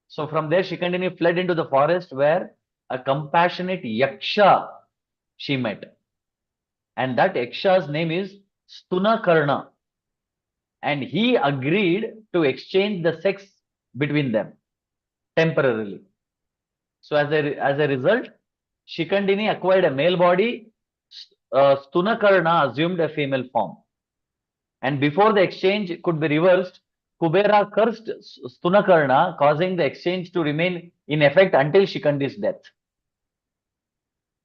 So from there, Shikandini fled into the forest where a compassionate Yaksha she met. And that Yaksha's name is Stunakarna. And he agreed to exchange the sex between them temporarily. So as a result, Shikandini acquired a male body, Stunakarna assumed a female form. And before the exchange could be reversed, Kubera cursed Stunakarna, causing the exchange to remain in effect until Shikandi's death.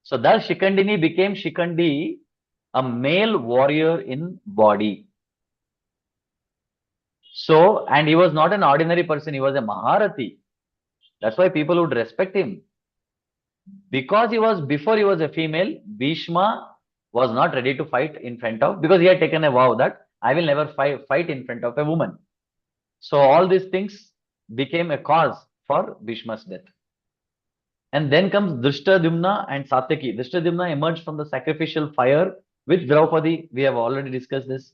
So thus Shikandini became Shikandi, a male warrior in body. So, and he was not an ordinary person, he was a Maharati. That's why people would respect him. Because before he was a female, Bhishma was not ready to fight in front of, because he had taken a vow that I will never fight in front of a woman. So all these things became a cause for Bhishma's death. And then comes Drishtadyumna and Satyaki. Drishtadyumna emerged from the sacrificial fire with Draupadi. We have already discussed this.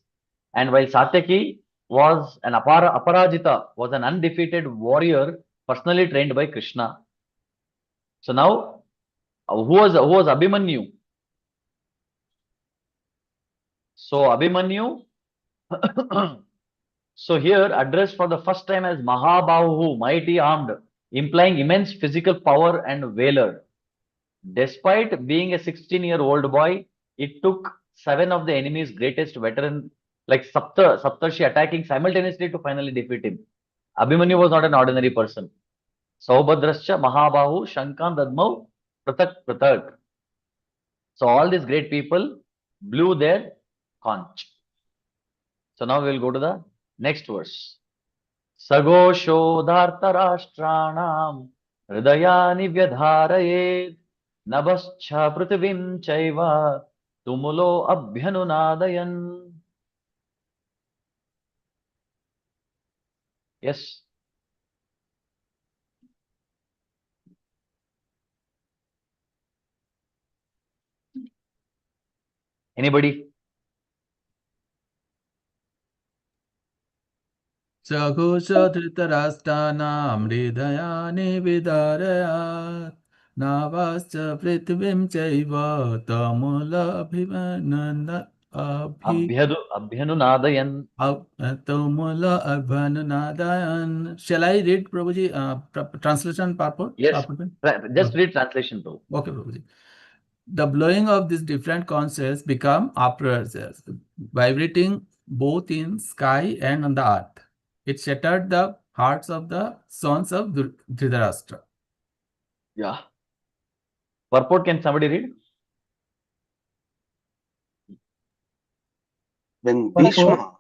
And while Satyaki was an Aparajita, was an undefeated warrior personally trained by Krishna. So now, who was Abhimanyu? So Abhimanyu, so here addressed for the first time as Mahabahu, mighty armed, implying immense physical power and valor. Despite being a 16-year-old boy, it took 7 of the enemy's greatest veteran, like Saptarshi, attacking simultaneously to finally defeat him. Abhimanyu was not an ordinary person. Saubhadrascha, Mahabahu, Shankan, Dadmav, Pratak. So all these great people blew their conch. So now we will go to the next verse. Sagosho dhartarashtranam hridayani vyadharayed nabascha prithvim chaiva tumulo abhyanunadayan. Yes. Anybody? Sagosha dhritarashtanam hridayani vidarayat navascha prithvim chaiva tamula Abhyanunadayan. Tamula abhanunadayan. Shall I read, Prabhuji, translation purport? Yes. Just read translation, Prabhu. Okay, Prabhuji. The blowing of these different conches become uproarious, vibrating both in sky and on the earth. It shattered the hearts of the sons of Dhritarashtra. Yeah. Purport, can somebody read? When Bhishma,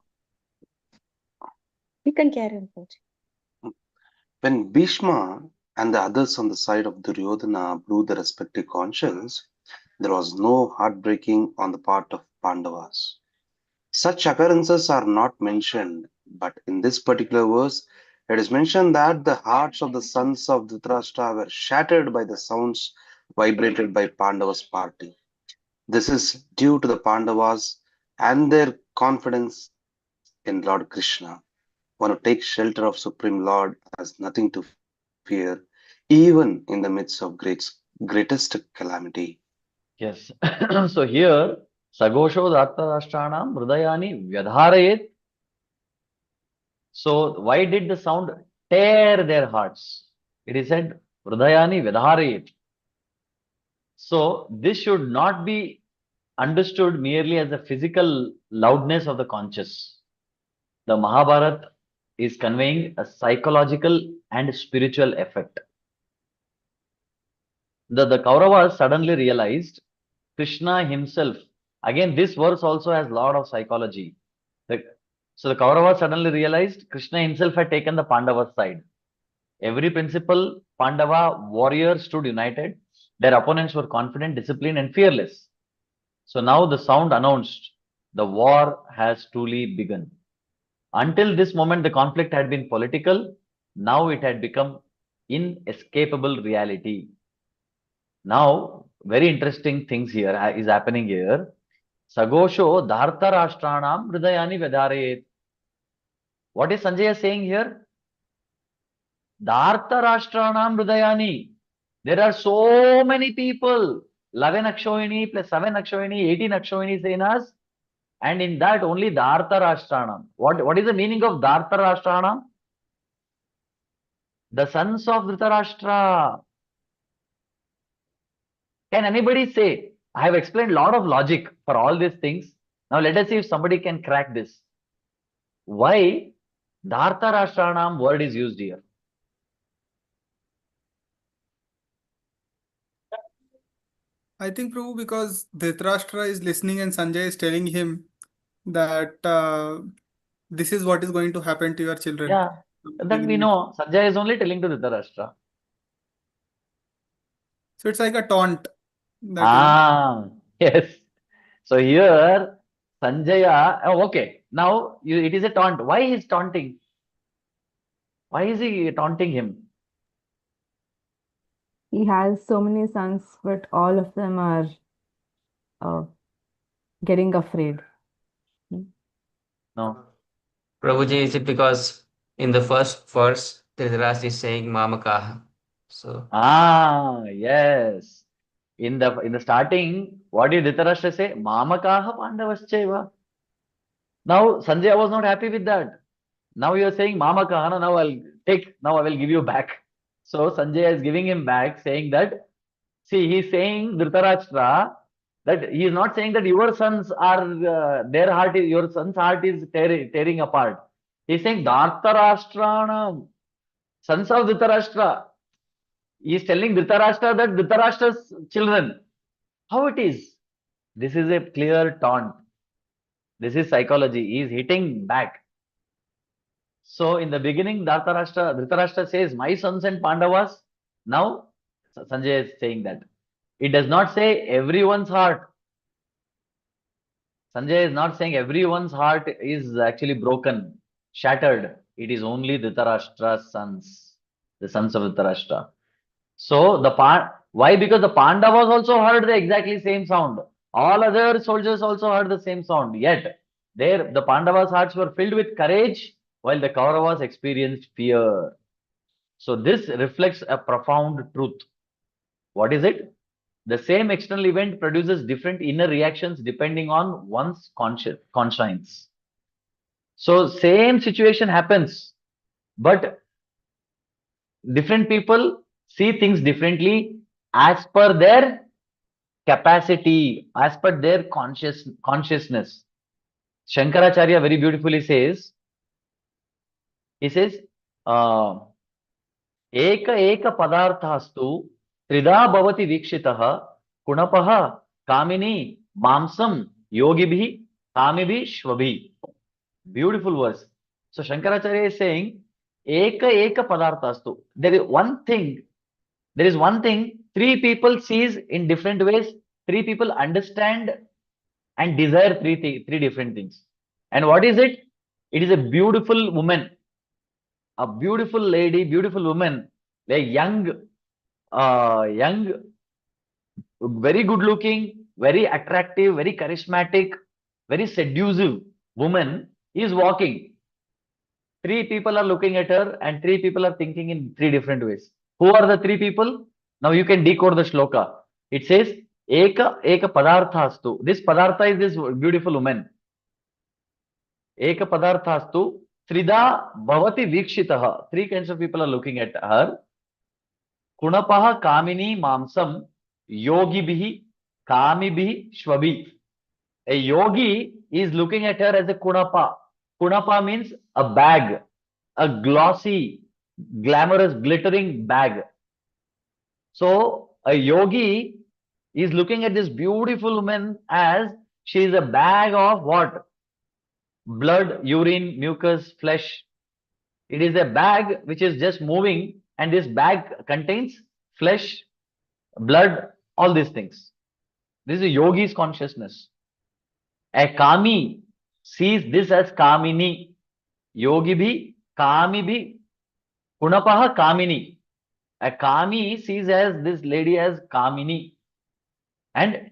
You can carry on, Coach. when Bhishma and the others on the side of Duryodhana blew their respective conches, there was no heartbreaking on the part of Pandavas. Such occurrences are not mentioned, but in this particular verse, it is mentioned that the hearts of the sons of Dhritarashtra were shattered by the sounds vibrated by Pandavas' party. This is due to the Pandavas and their confidence in Lord Krishna. One who takes shelter of Supreme Lord has nothing to fear, even in the midst of greatest calamity. Yes. So here, Sagosho Dhartarashtanam Hridayani Vyadharayet. So why did the sound tear their hearts? It is said Hridayani Vyadharayet. So this should not be understood merely as a physical loudness of the conches. The Mahabharata is conveying a psychological and spiritual effect. The Kauravas suddenly realized Krishna himself. Again, this verse also has a lot of psychology. So the Kauravas suddenly realized Krishna himself had taken the Pandavas side. Every principal Pandava warrior stood united. Their opponents were confident, disciplined, and fearless. So now the sound announced the war has truly begun. Until this moment, the conflict had been political. Now it had become inescapable reality. Now, very interesting things here is happening here. Sagosho Dharta Rashtranam Hridayani Vedarayet. What is Sanjaya saying here? Dharta Rashtranam Hridayani. There are so many people. 11 Akshoini plus 7 Akshoini, 18 Akshoini Senas. And in that only Dharta Rashtranam. What is the meaning of Dharta Rashtranam? The sons of Dhritarashtra. Can anybody say, I have explained a lot of logic for all these things. Now let us see if somebody can crack this. Why Dharta Rashtranam word is used here? I think, Prabhu, because Dhritarashtra is listening and Sanjay is telling him that this is what is going to happen to your children. Yeah, that we know. Sanjay is only telling to Dhritarashtra. So it's like a taunt. Yes. So here, Sanjaya, okay. Now it is a taunt. Why is taunting? Why is he taunting him? He has so many sons, but all of them are getting afraid. No. Prabhuji, is it because in the first verse, Dhritarashtra is saying Mamakaha? So Yes. In the starting, what did Dhritarashtra say? Mamakaha Pandavaschaiva. Now Sanjaya was not happy with that. Now you are saying Mamakaha, now I will give you back. So Sanjaya is giving him back, saying that, see, he is saying Dhritarashtra that he is not saying that your sons are your son's heart is tearing apart. He is saying Dhartarashtrana, sons of Dhritarashtra. He is telling Dhritarashtra that Dhritarashtra's children. How it is? This is a clear taunt. This is psychology. He is hitting back. So in the beginning, Dhritarashtra says, my sons and Pandavas. Now Sanjay is saying that. It does not say everyone's heart. Sanjay is not saying everyone's heart is actually broken, shattered. It is only Dhritarashtra's sons, the sons of Dhritarashtra. So why? Because the Pandavas also heard the exactly same sound. All other soldiers also heard the same sound. Yet the Pandavas' hearts were filled with courage, while the Kauravas experienced fear. So this reflects a profound truth. What is it? The same external event produces different inner reactions depending on one's conscience. So same situation happens, but different people see things differently as per their capacity, as per their consciousness. Shankaracharya very beautifully says, he says, Eka padarthastu trida bhavati vikshitaha kunapaha kamini mamsam yogibhi kamibhi shvabhi. Beautiful verse. So Shankaracharya is saying, Eka padarthastu. There is one thing, three people sees in different ways, three people understand and desire three different things. And what is it? It is a beautiful woman, a beautiful lady, beautiful woman, a young, very good looking, very attractive, very charismatic, very seductive woman is walking. Three people are looking at her and three people are thinking in three different ways. Who are the three people? Now you can decode the shloka. It says, Eka padarthastu. This padartha is this beautiful woman. Eka padarthastu. Trida bhavati vikshitaha. Three kinds of people are looking at her. Kunapaha kamini mamsam yogibhi kamibhi shvabhi. A yogi is looking at her as a kunapa. Kunapa means a bag, a glossy, glamorous, glittering bag. So a yogi is looking at this beautiful woman as she is a bag of what? blood, urine, mucus, flesh. It is a bag which is just moving, and this bag contains flesh, blood, all these things. This is a yogi's consciousness. A kami sees this as kamini. Yogi bhi, kami bhi, kunapaha kamini. A kami sees as this lady as kamini. And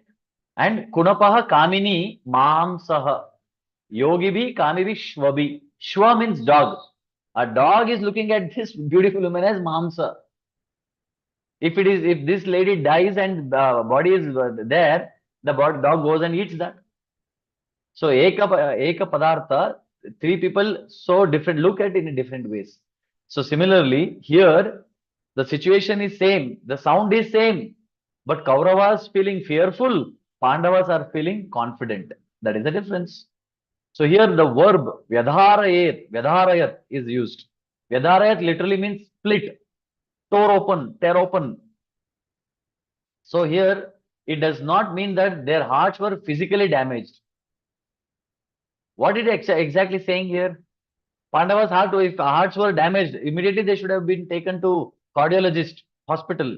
kunapaha kamini mamsaha. Yogi bhi, kami bhi, shva bhi. Shva means dog. A dog is looking at this beautiful woman as mamsa. If this lady dies and body is there, the dog goes and eats that. So eka padartha, three people so different, look at it in different ways. So similarly, here the situation is same, the sound is same, but Kauravas feeling fearful, Pandavas are feeling confident. That is the difference. So here the verb vyadharayat is used. Vyadharayat literally means split, tear open. So here it does not mean that their hearts were physically damaged. What is it exactly saying here? Pandavas' if hearts were damaged, immediately they should have been taken to cardiologist hospital.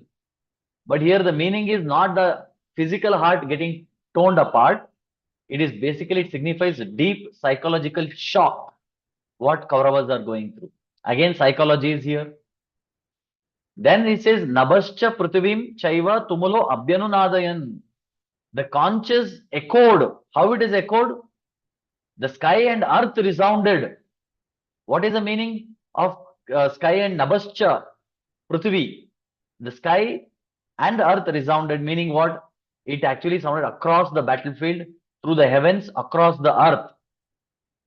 But here the meaning is not the physical heart getting torn apart. It is basically, it signifies deep psychological shock what Kauravas are going through. Again, psychology is here. Then it says, Nabascha Prithivim Chaiva Tumulo Abhyanunadayan. The conches echoed. How it is echoed? The sky and earth resounded. What is the meaning of sky and Nabascha Prithvi? The sky and earth resounded, meaning what? It actually sounded across the battlefield, through the heavens, across the earth.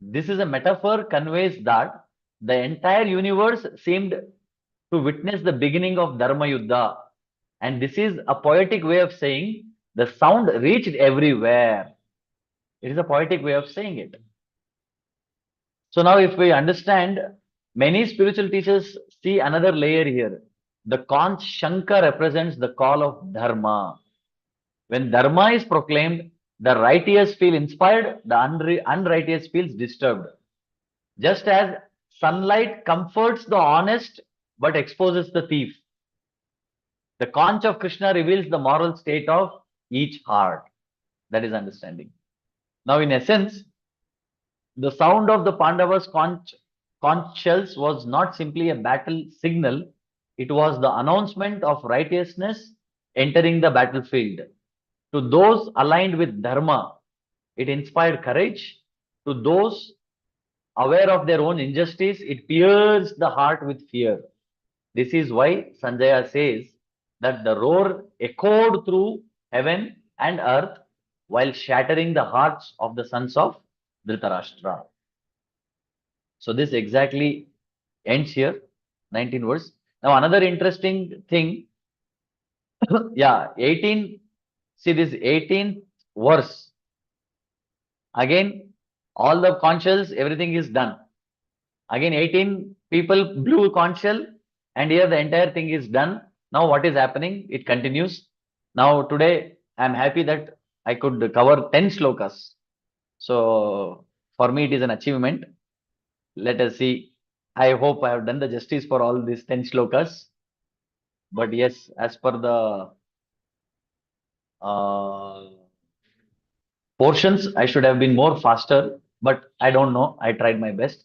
This is a metaphor, conveys that the entire universe seemed to witness the beginning of Dharma Yuddha. And this is a poetic way of saying the sound reached everywhere. It is a poetic way of saying it. So now if we understand, many spiritual teachers see another layer here. The conch Shankha represents the call of Dharma. When Dharma is proclaimed, the righteous feel inspired, the unrighteous feels disturbed. Just as sunlight comforts the honest but exposes the thief, the conch of Krishna reveals the moral state of each heart. That is understanding. Now, in essence, the sound of the Pandavas' conch shells was not simply a battle signal, it was the announcement of righteousness entering the battlefield. To those aligned with Dharma, it inspired courage. To those aware of their own injustice, it pierced the heart with fear. This is why Sanjaya says that the roar echoed through heaven and earth while shattering the hearts of the sons of Dhritarashtra. So this exactly ends here, 19 verse. Now another interesting thing, yeah, 18, see this 18th verse. Again, all the conch shells, everything is done. Again, 18 people blew conch shell, and here the entire thing is done. Now what is happening? It continues. Now today, I am happy that I could cover 10 shlokas. So for me, it is an achievement. Let us see. I hope I have done the justice for all these 10 shlokas. But yes, as per the portions, I should have been more faster, but I don't know. I tried my best.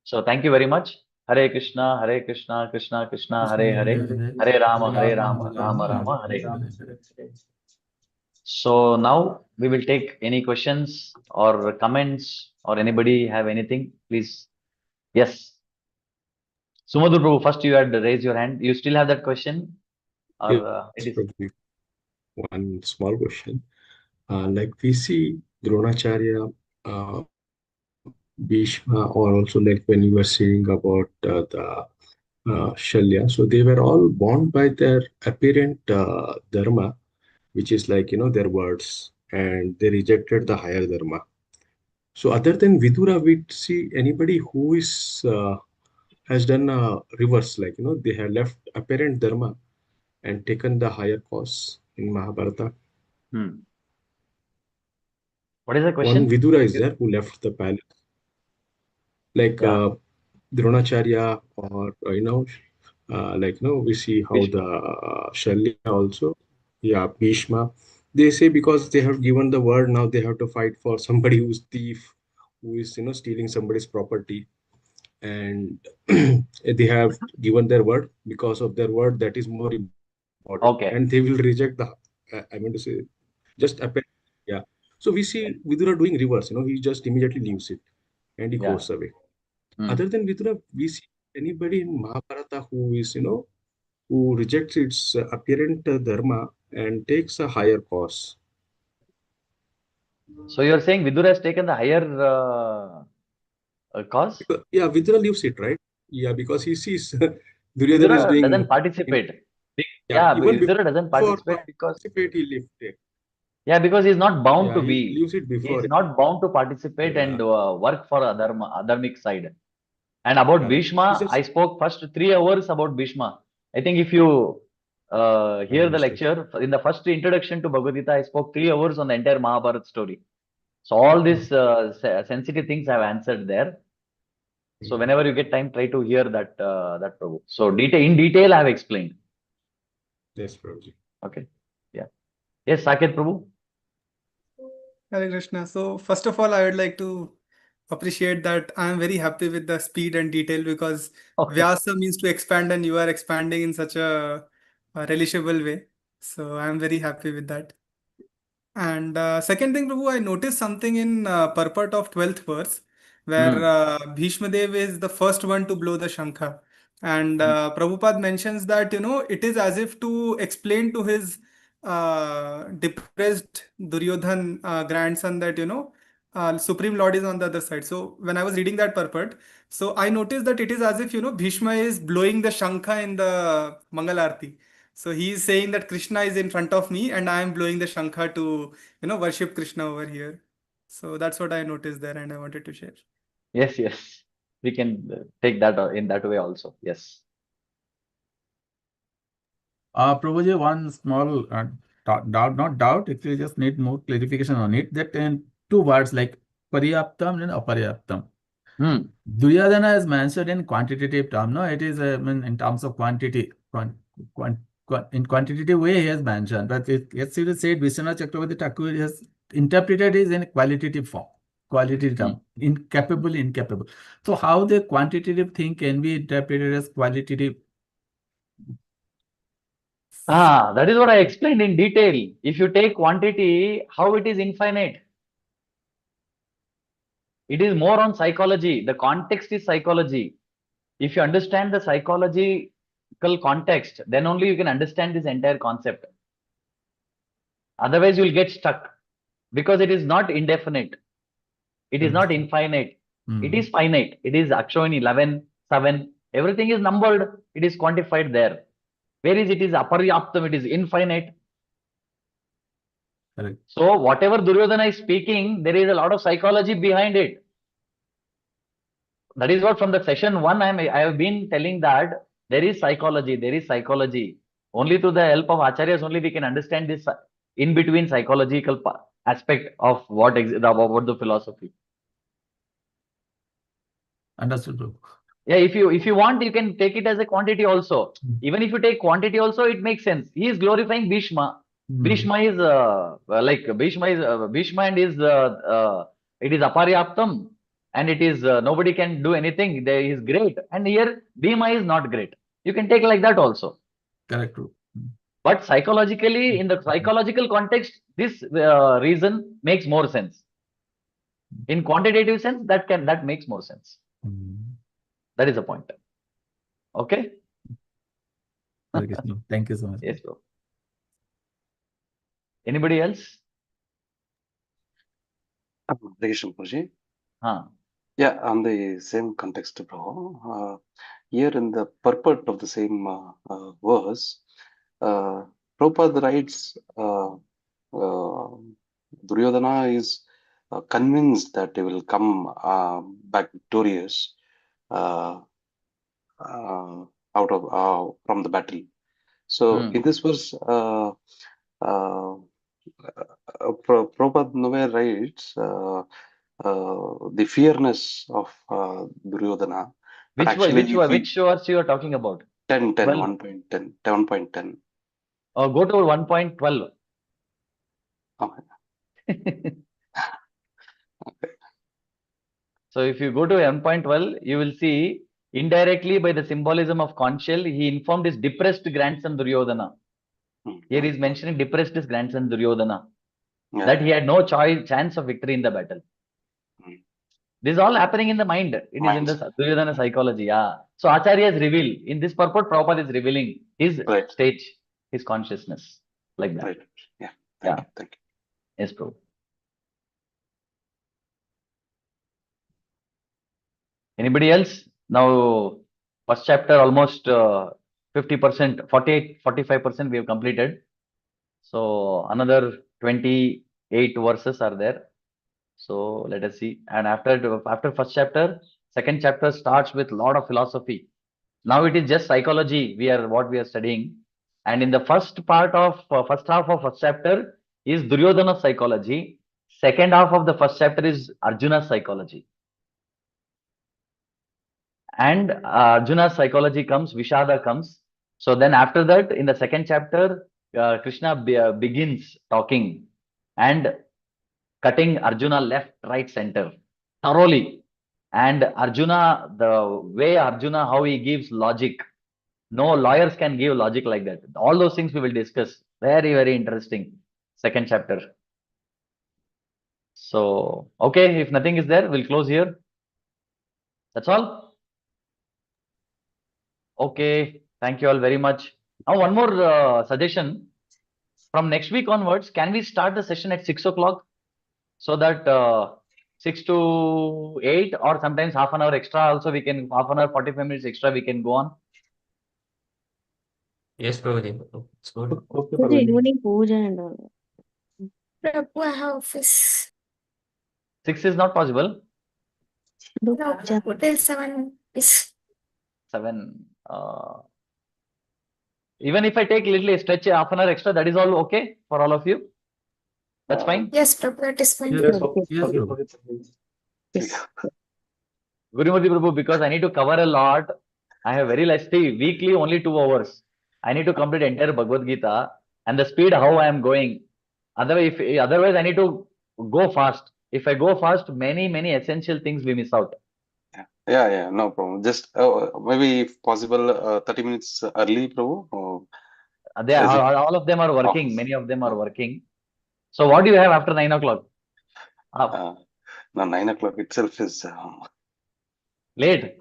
So thank you very much. Hare Krishna, Krishna Krishna, Hare Hare, Hare Rama, Rama Rama, Hare Hare. So now we will take any questions or comments, or anybody have anything, please. Yes. Sumadhu Prabhu, first you had raised your hand. You still have that question? Or Yes, probably one small question. Like we see Dronacharya, Bhishma, or also like when you were saying about the Shalya, so they were all bound by their apparent dharma, which is like, their words, and they rejected the higher dharma. So other than Vidura, we see anybody who is has done a reverse, like, they have left apparent dharma and taken the higher cause in Mahabharata. What is the question? One Vidura is there who left the palace. like Yeah. Dronacharya, or we see how Bhishma. the Shalya also, yeah, Bhishma. They say because they have given the word, now they have to fight for somebody who's thief, who is stealing somebody's property, and they have given their word. Because of their word, that is more important, and they Okay. will reject the. I mean to say, just appear, yeah. So we see Vidura doing reverse. He just immediately leaves it and he Yeah. goes away. Hmm. Other than Vidura, we see anybody in Mahabharata who is, who rejects its apparent dharma and takes a higher cause. So you're saying Vidura has taken the higher cause? Yeah, Vidura leaves it, right? Yeah, because he sees Duryodhana is Vidura doesn't doing, participate. yeah, even Vidura doesn't before participate because participate, he left it. because he's not bound Yeah, to he be. leaves it before. He's not bound to participate and Yeah, work for adharmic side. And about correct. He's Bhishma, just I spoke first 3 hours about Bhishma. I think if you hear the understood. lecture, in the first introduction to Bhagavad Gita, I spoke 3 hours on the entire Mahabharata story. So all these sensitive things I've answered there. So whenever you get time, try to hear that Prabhu. So in detail, I have explained. Yes, Prabhuji. Okay. Yeah. Yes, Saket Prabhu. Hare Krishna. So first of all, I would like to appreciate that I am very happy with the speed and detail, because Okay. Vyasa means to expand, and you are expanding in such a relishable way. So I am very happy with that. And second thing, Prabhu, I noticed something in purport of 12th verse, where Bhishma Dev is the first one to blow the Shankha. And Prabhupada mentions that, it is as if to explain to his depressed Duryodhan grandson that, Supreme Lord is on the other side. So when I was reading that purport, so I noticed that it is as if, Bhishma is blowing the Shankha in the Mangal Aarti. So he is saying that Krishna is in front of me and I am blowing the Shankha to, worship Krishna over here. So that's what I noticed there and I wanted to share. Yes, yes. We can take that in that way also. Yes. Prabhuji, one small not doubt, actually just need more clarification on it. That in 2 words like Paryaptam and Aparyaptam. Duryodhana is mentioned in quantitative term, no? It is in terms of quantity, in quantitative way he has mentioned, but as you said, Vishwanath Chakravarti Thakur has interpreted it in a qualitative form, qualitative term, incapable. So how the quantitative thing can be interpreted as qualitative? That is what I explained in detail. If you take quantity, how it is infinite? It is more on psychology. The context is psychology. If you understand the psychological context, then only you can understand this entire concept. Otherwise, you will get stuck because it is not indefinite. It is not infinite. It is finite. It is Akshoni 11, 7. Everything is numbered. It is quantified there. Whereas it is Aparyaptam, it is infinite. Correct. So whatever Duryodhana is speaking, there is a lot of psychology behind it. That is what from the session 1 I have been telling that there is psychology. There is psychology. Only through the help of acharyas only we can understand this in between psychological aspect of what about the philosophy. Understood, Prabhu. Yeah, if you want, you can take it as a quantity also. Even if you take quantity also, it makes sense. He is glorifying Bhishma. Bhishma is Bhishma and is it is Aparyaptam, and it is nobody can do anything. There is great, and here Bhima is not great. You can take like that also. Correct, true. But psychologically, in the psychological context, this reason makes more sense. In quantitative sense, that makes more sense. That is the point. Okay. Thank you so much. Yes, bro. Anybody else? Yeah, on the same context, bro. Here in the purport of the same verse, Prabhupada writes, Duryodhana is convinced that he will come back victorious out of from the battle. So in this verse, Prabhupada nowhere writes the fearness of Duryodhana. But actually, if we which verse you are talking about? 10, 10, 12. 1.10, 10.10. Go to 1.12. Okay. So if you go to 1.12, you will see indirectly by the symbolism of conch shell, he informed his depressed grandson Duryodhana. Here he is mentioning depressed his grandson Duryodhana, that he had no chance of victory in the battle. This is all happening in the mind. It is in the Duryodhana psychology. Yeah. So Acharya is revealed. In this purport, Prabhupada is revealing his stage, his consciousness. Like that. Right. Yeah. Thank you. Yes, Prabhu. Anybody else? Now, first chapter almost 50%, 48, 45% we have completed. So another 28 verses are there. So let us see. And after first chapter, second chapter starts with a lot of philosophy. Now it is just psychology. What we are studying. And in the first part of first half of first chapter is Duryodhana's psychology. Second half of the first chapter is Arjuna's psychology. And Arjuna's psychology comes, Vishada comes. So then after that, in the second chapter, Krishna begins talking and cutting Arjuna left, right, center thoroughly. And Arjuna, the way Arjuna, how he gives logic. No lawyers can give logic like that. All those things we will discuss. Very, very interesting. Second chapter. So, okay, if nothing is there, we'll close here. That's all. Okay, thank you all very much. Now, one more suggestion. From next week onwards, can we start the session at 6 o'clock? So that 6 to 8 or sometimes half an hour extra also we can, half an hour, 45 minutes extra we can go on. Yes, Prabhuji. It's good. Okay, The Prabhuji. evening puja and all. Prabhu, I have office. 6 is not possible. No, till 7 is 7. Even if I take little stretch half an hour extra, that is all okay for all of you? That's fine? yes, Prabhu, that is fine. Yes, Yes, Prabhu. Yes. Gurumurti Prabhu, because I need to cover a lot. I have very less. See, weekly only 2 hours. I need to complete entire Bhagavad Gita and the speed how I am going. Otherwise, I need to go fast. If I go fast, many essential things we miss out. Yeah, no problem. Just maybe if possible, 30 minutes early, Prabhu. All of them are working. Many of them are working. So what do you have after 9 o'clock? No, 9 o'clock itself is Late.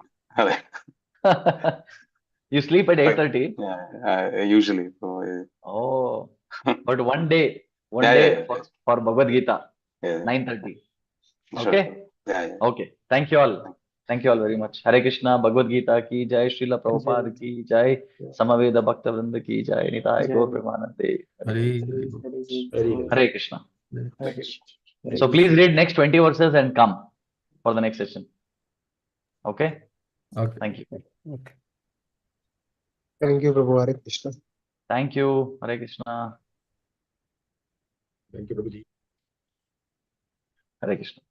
You sleep at 8:30. Yeah, usually. Oh, but one day Yeah. for Bhagavad Gita, Yeah. 9:30. Sure. Okay. Yeah. Okay. Thank you all. Thank you all very much. Hare Krishna, Bhagavad Gita ki jai, Srila Prabhupada ki jai, Samaveda Bhakta Vrinda ki jai, Nitai Gaur Premanande. Hare Krishna. So please read next 20 verses and come for the next session. Okay. Okay. Thank you. Okay. Thank you, Prabhu. Hare Krishna. Thank you. Hare Krishna. Thank you, Prabhuji. Hare Krishna.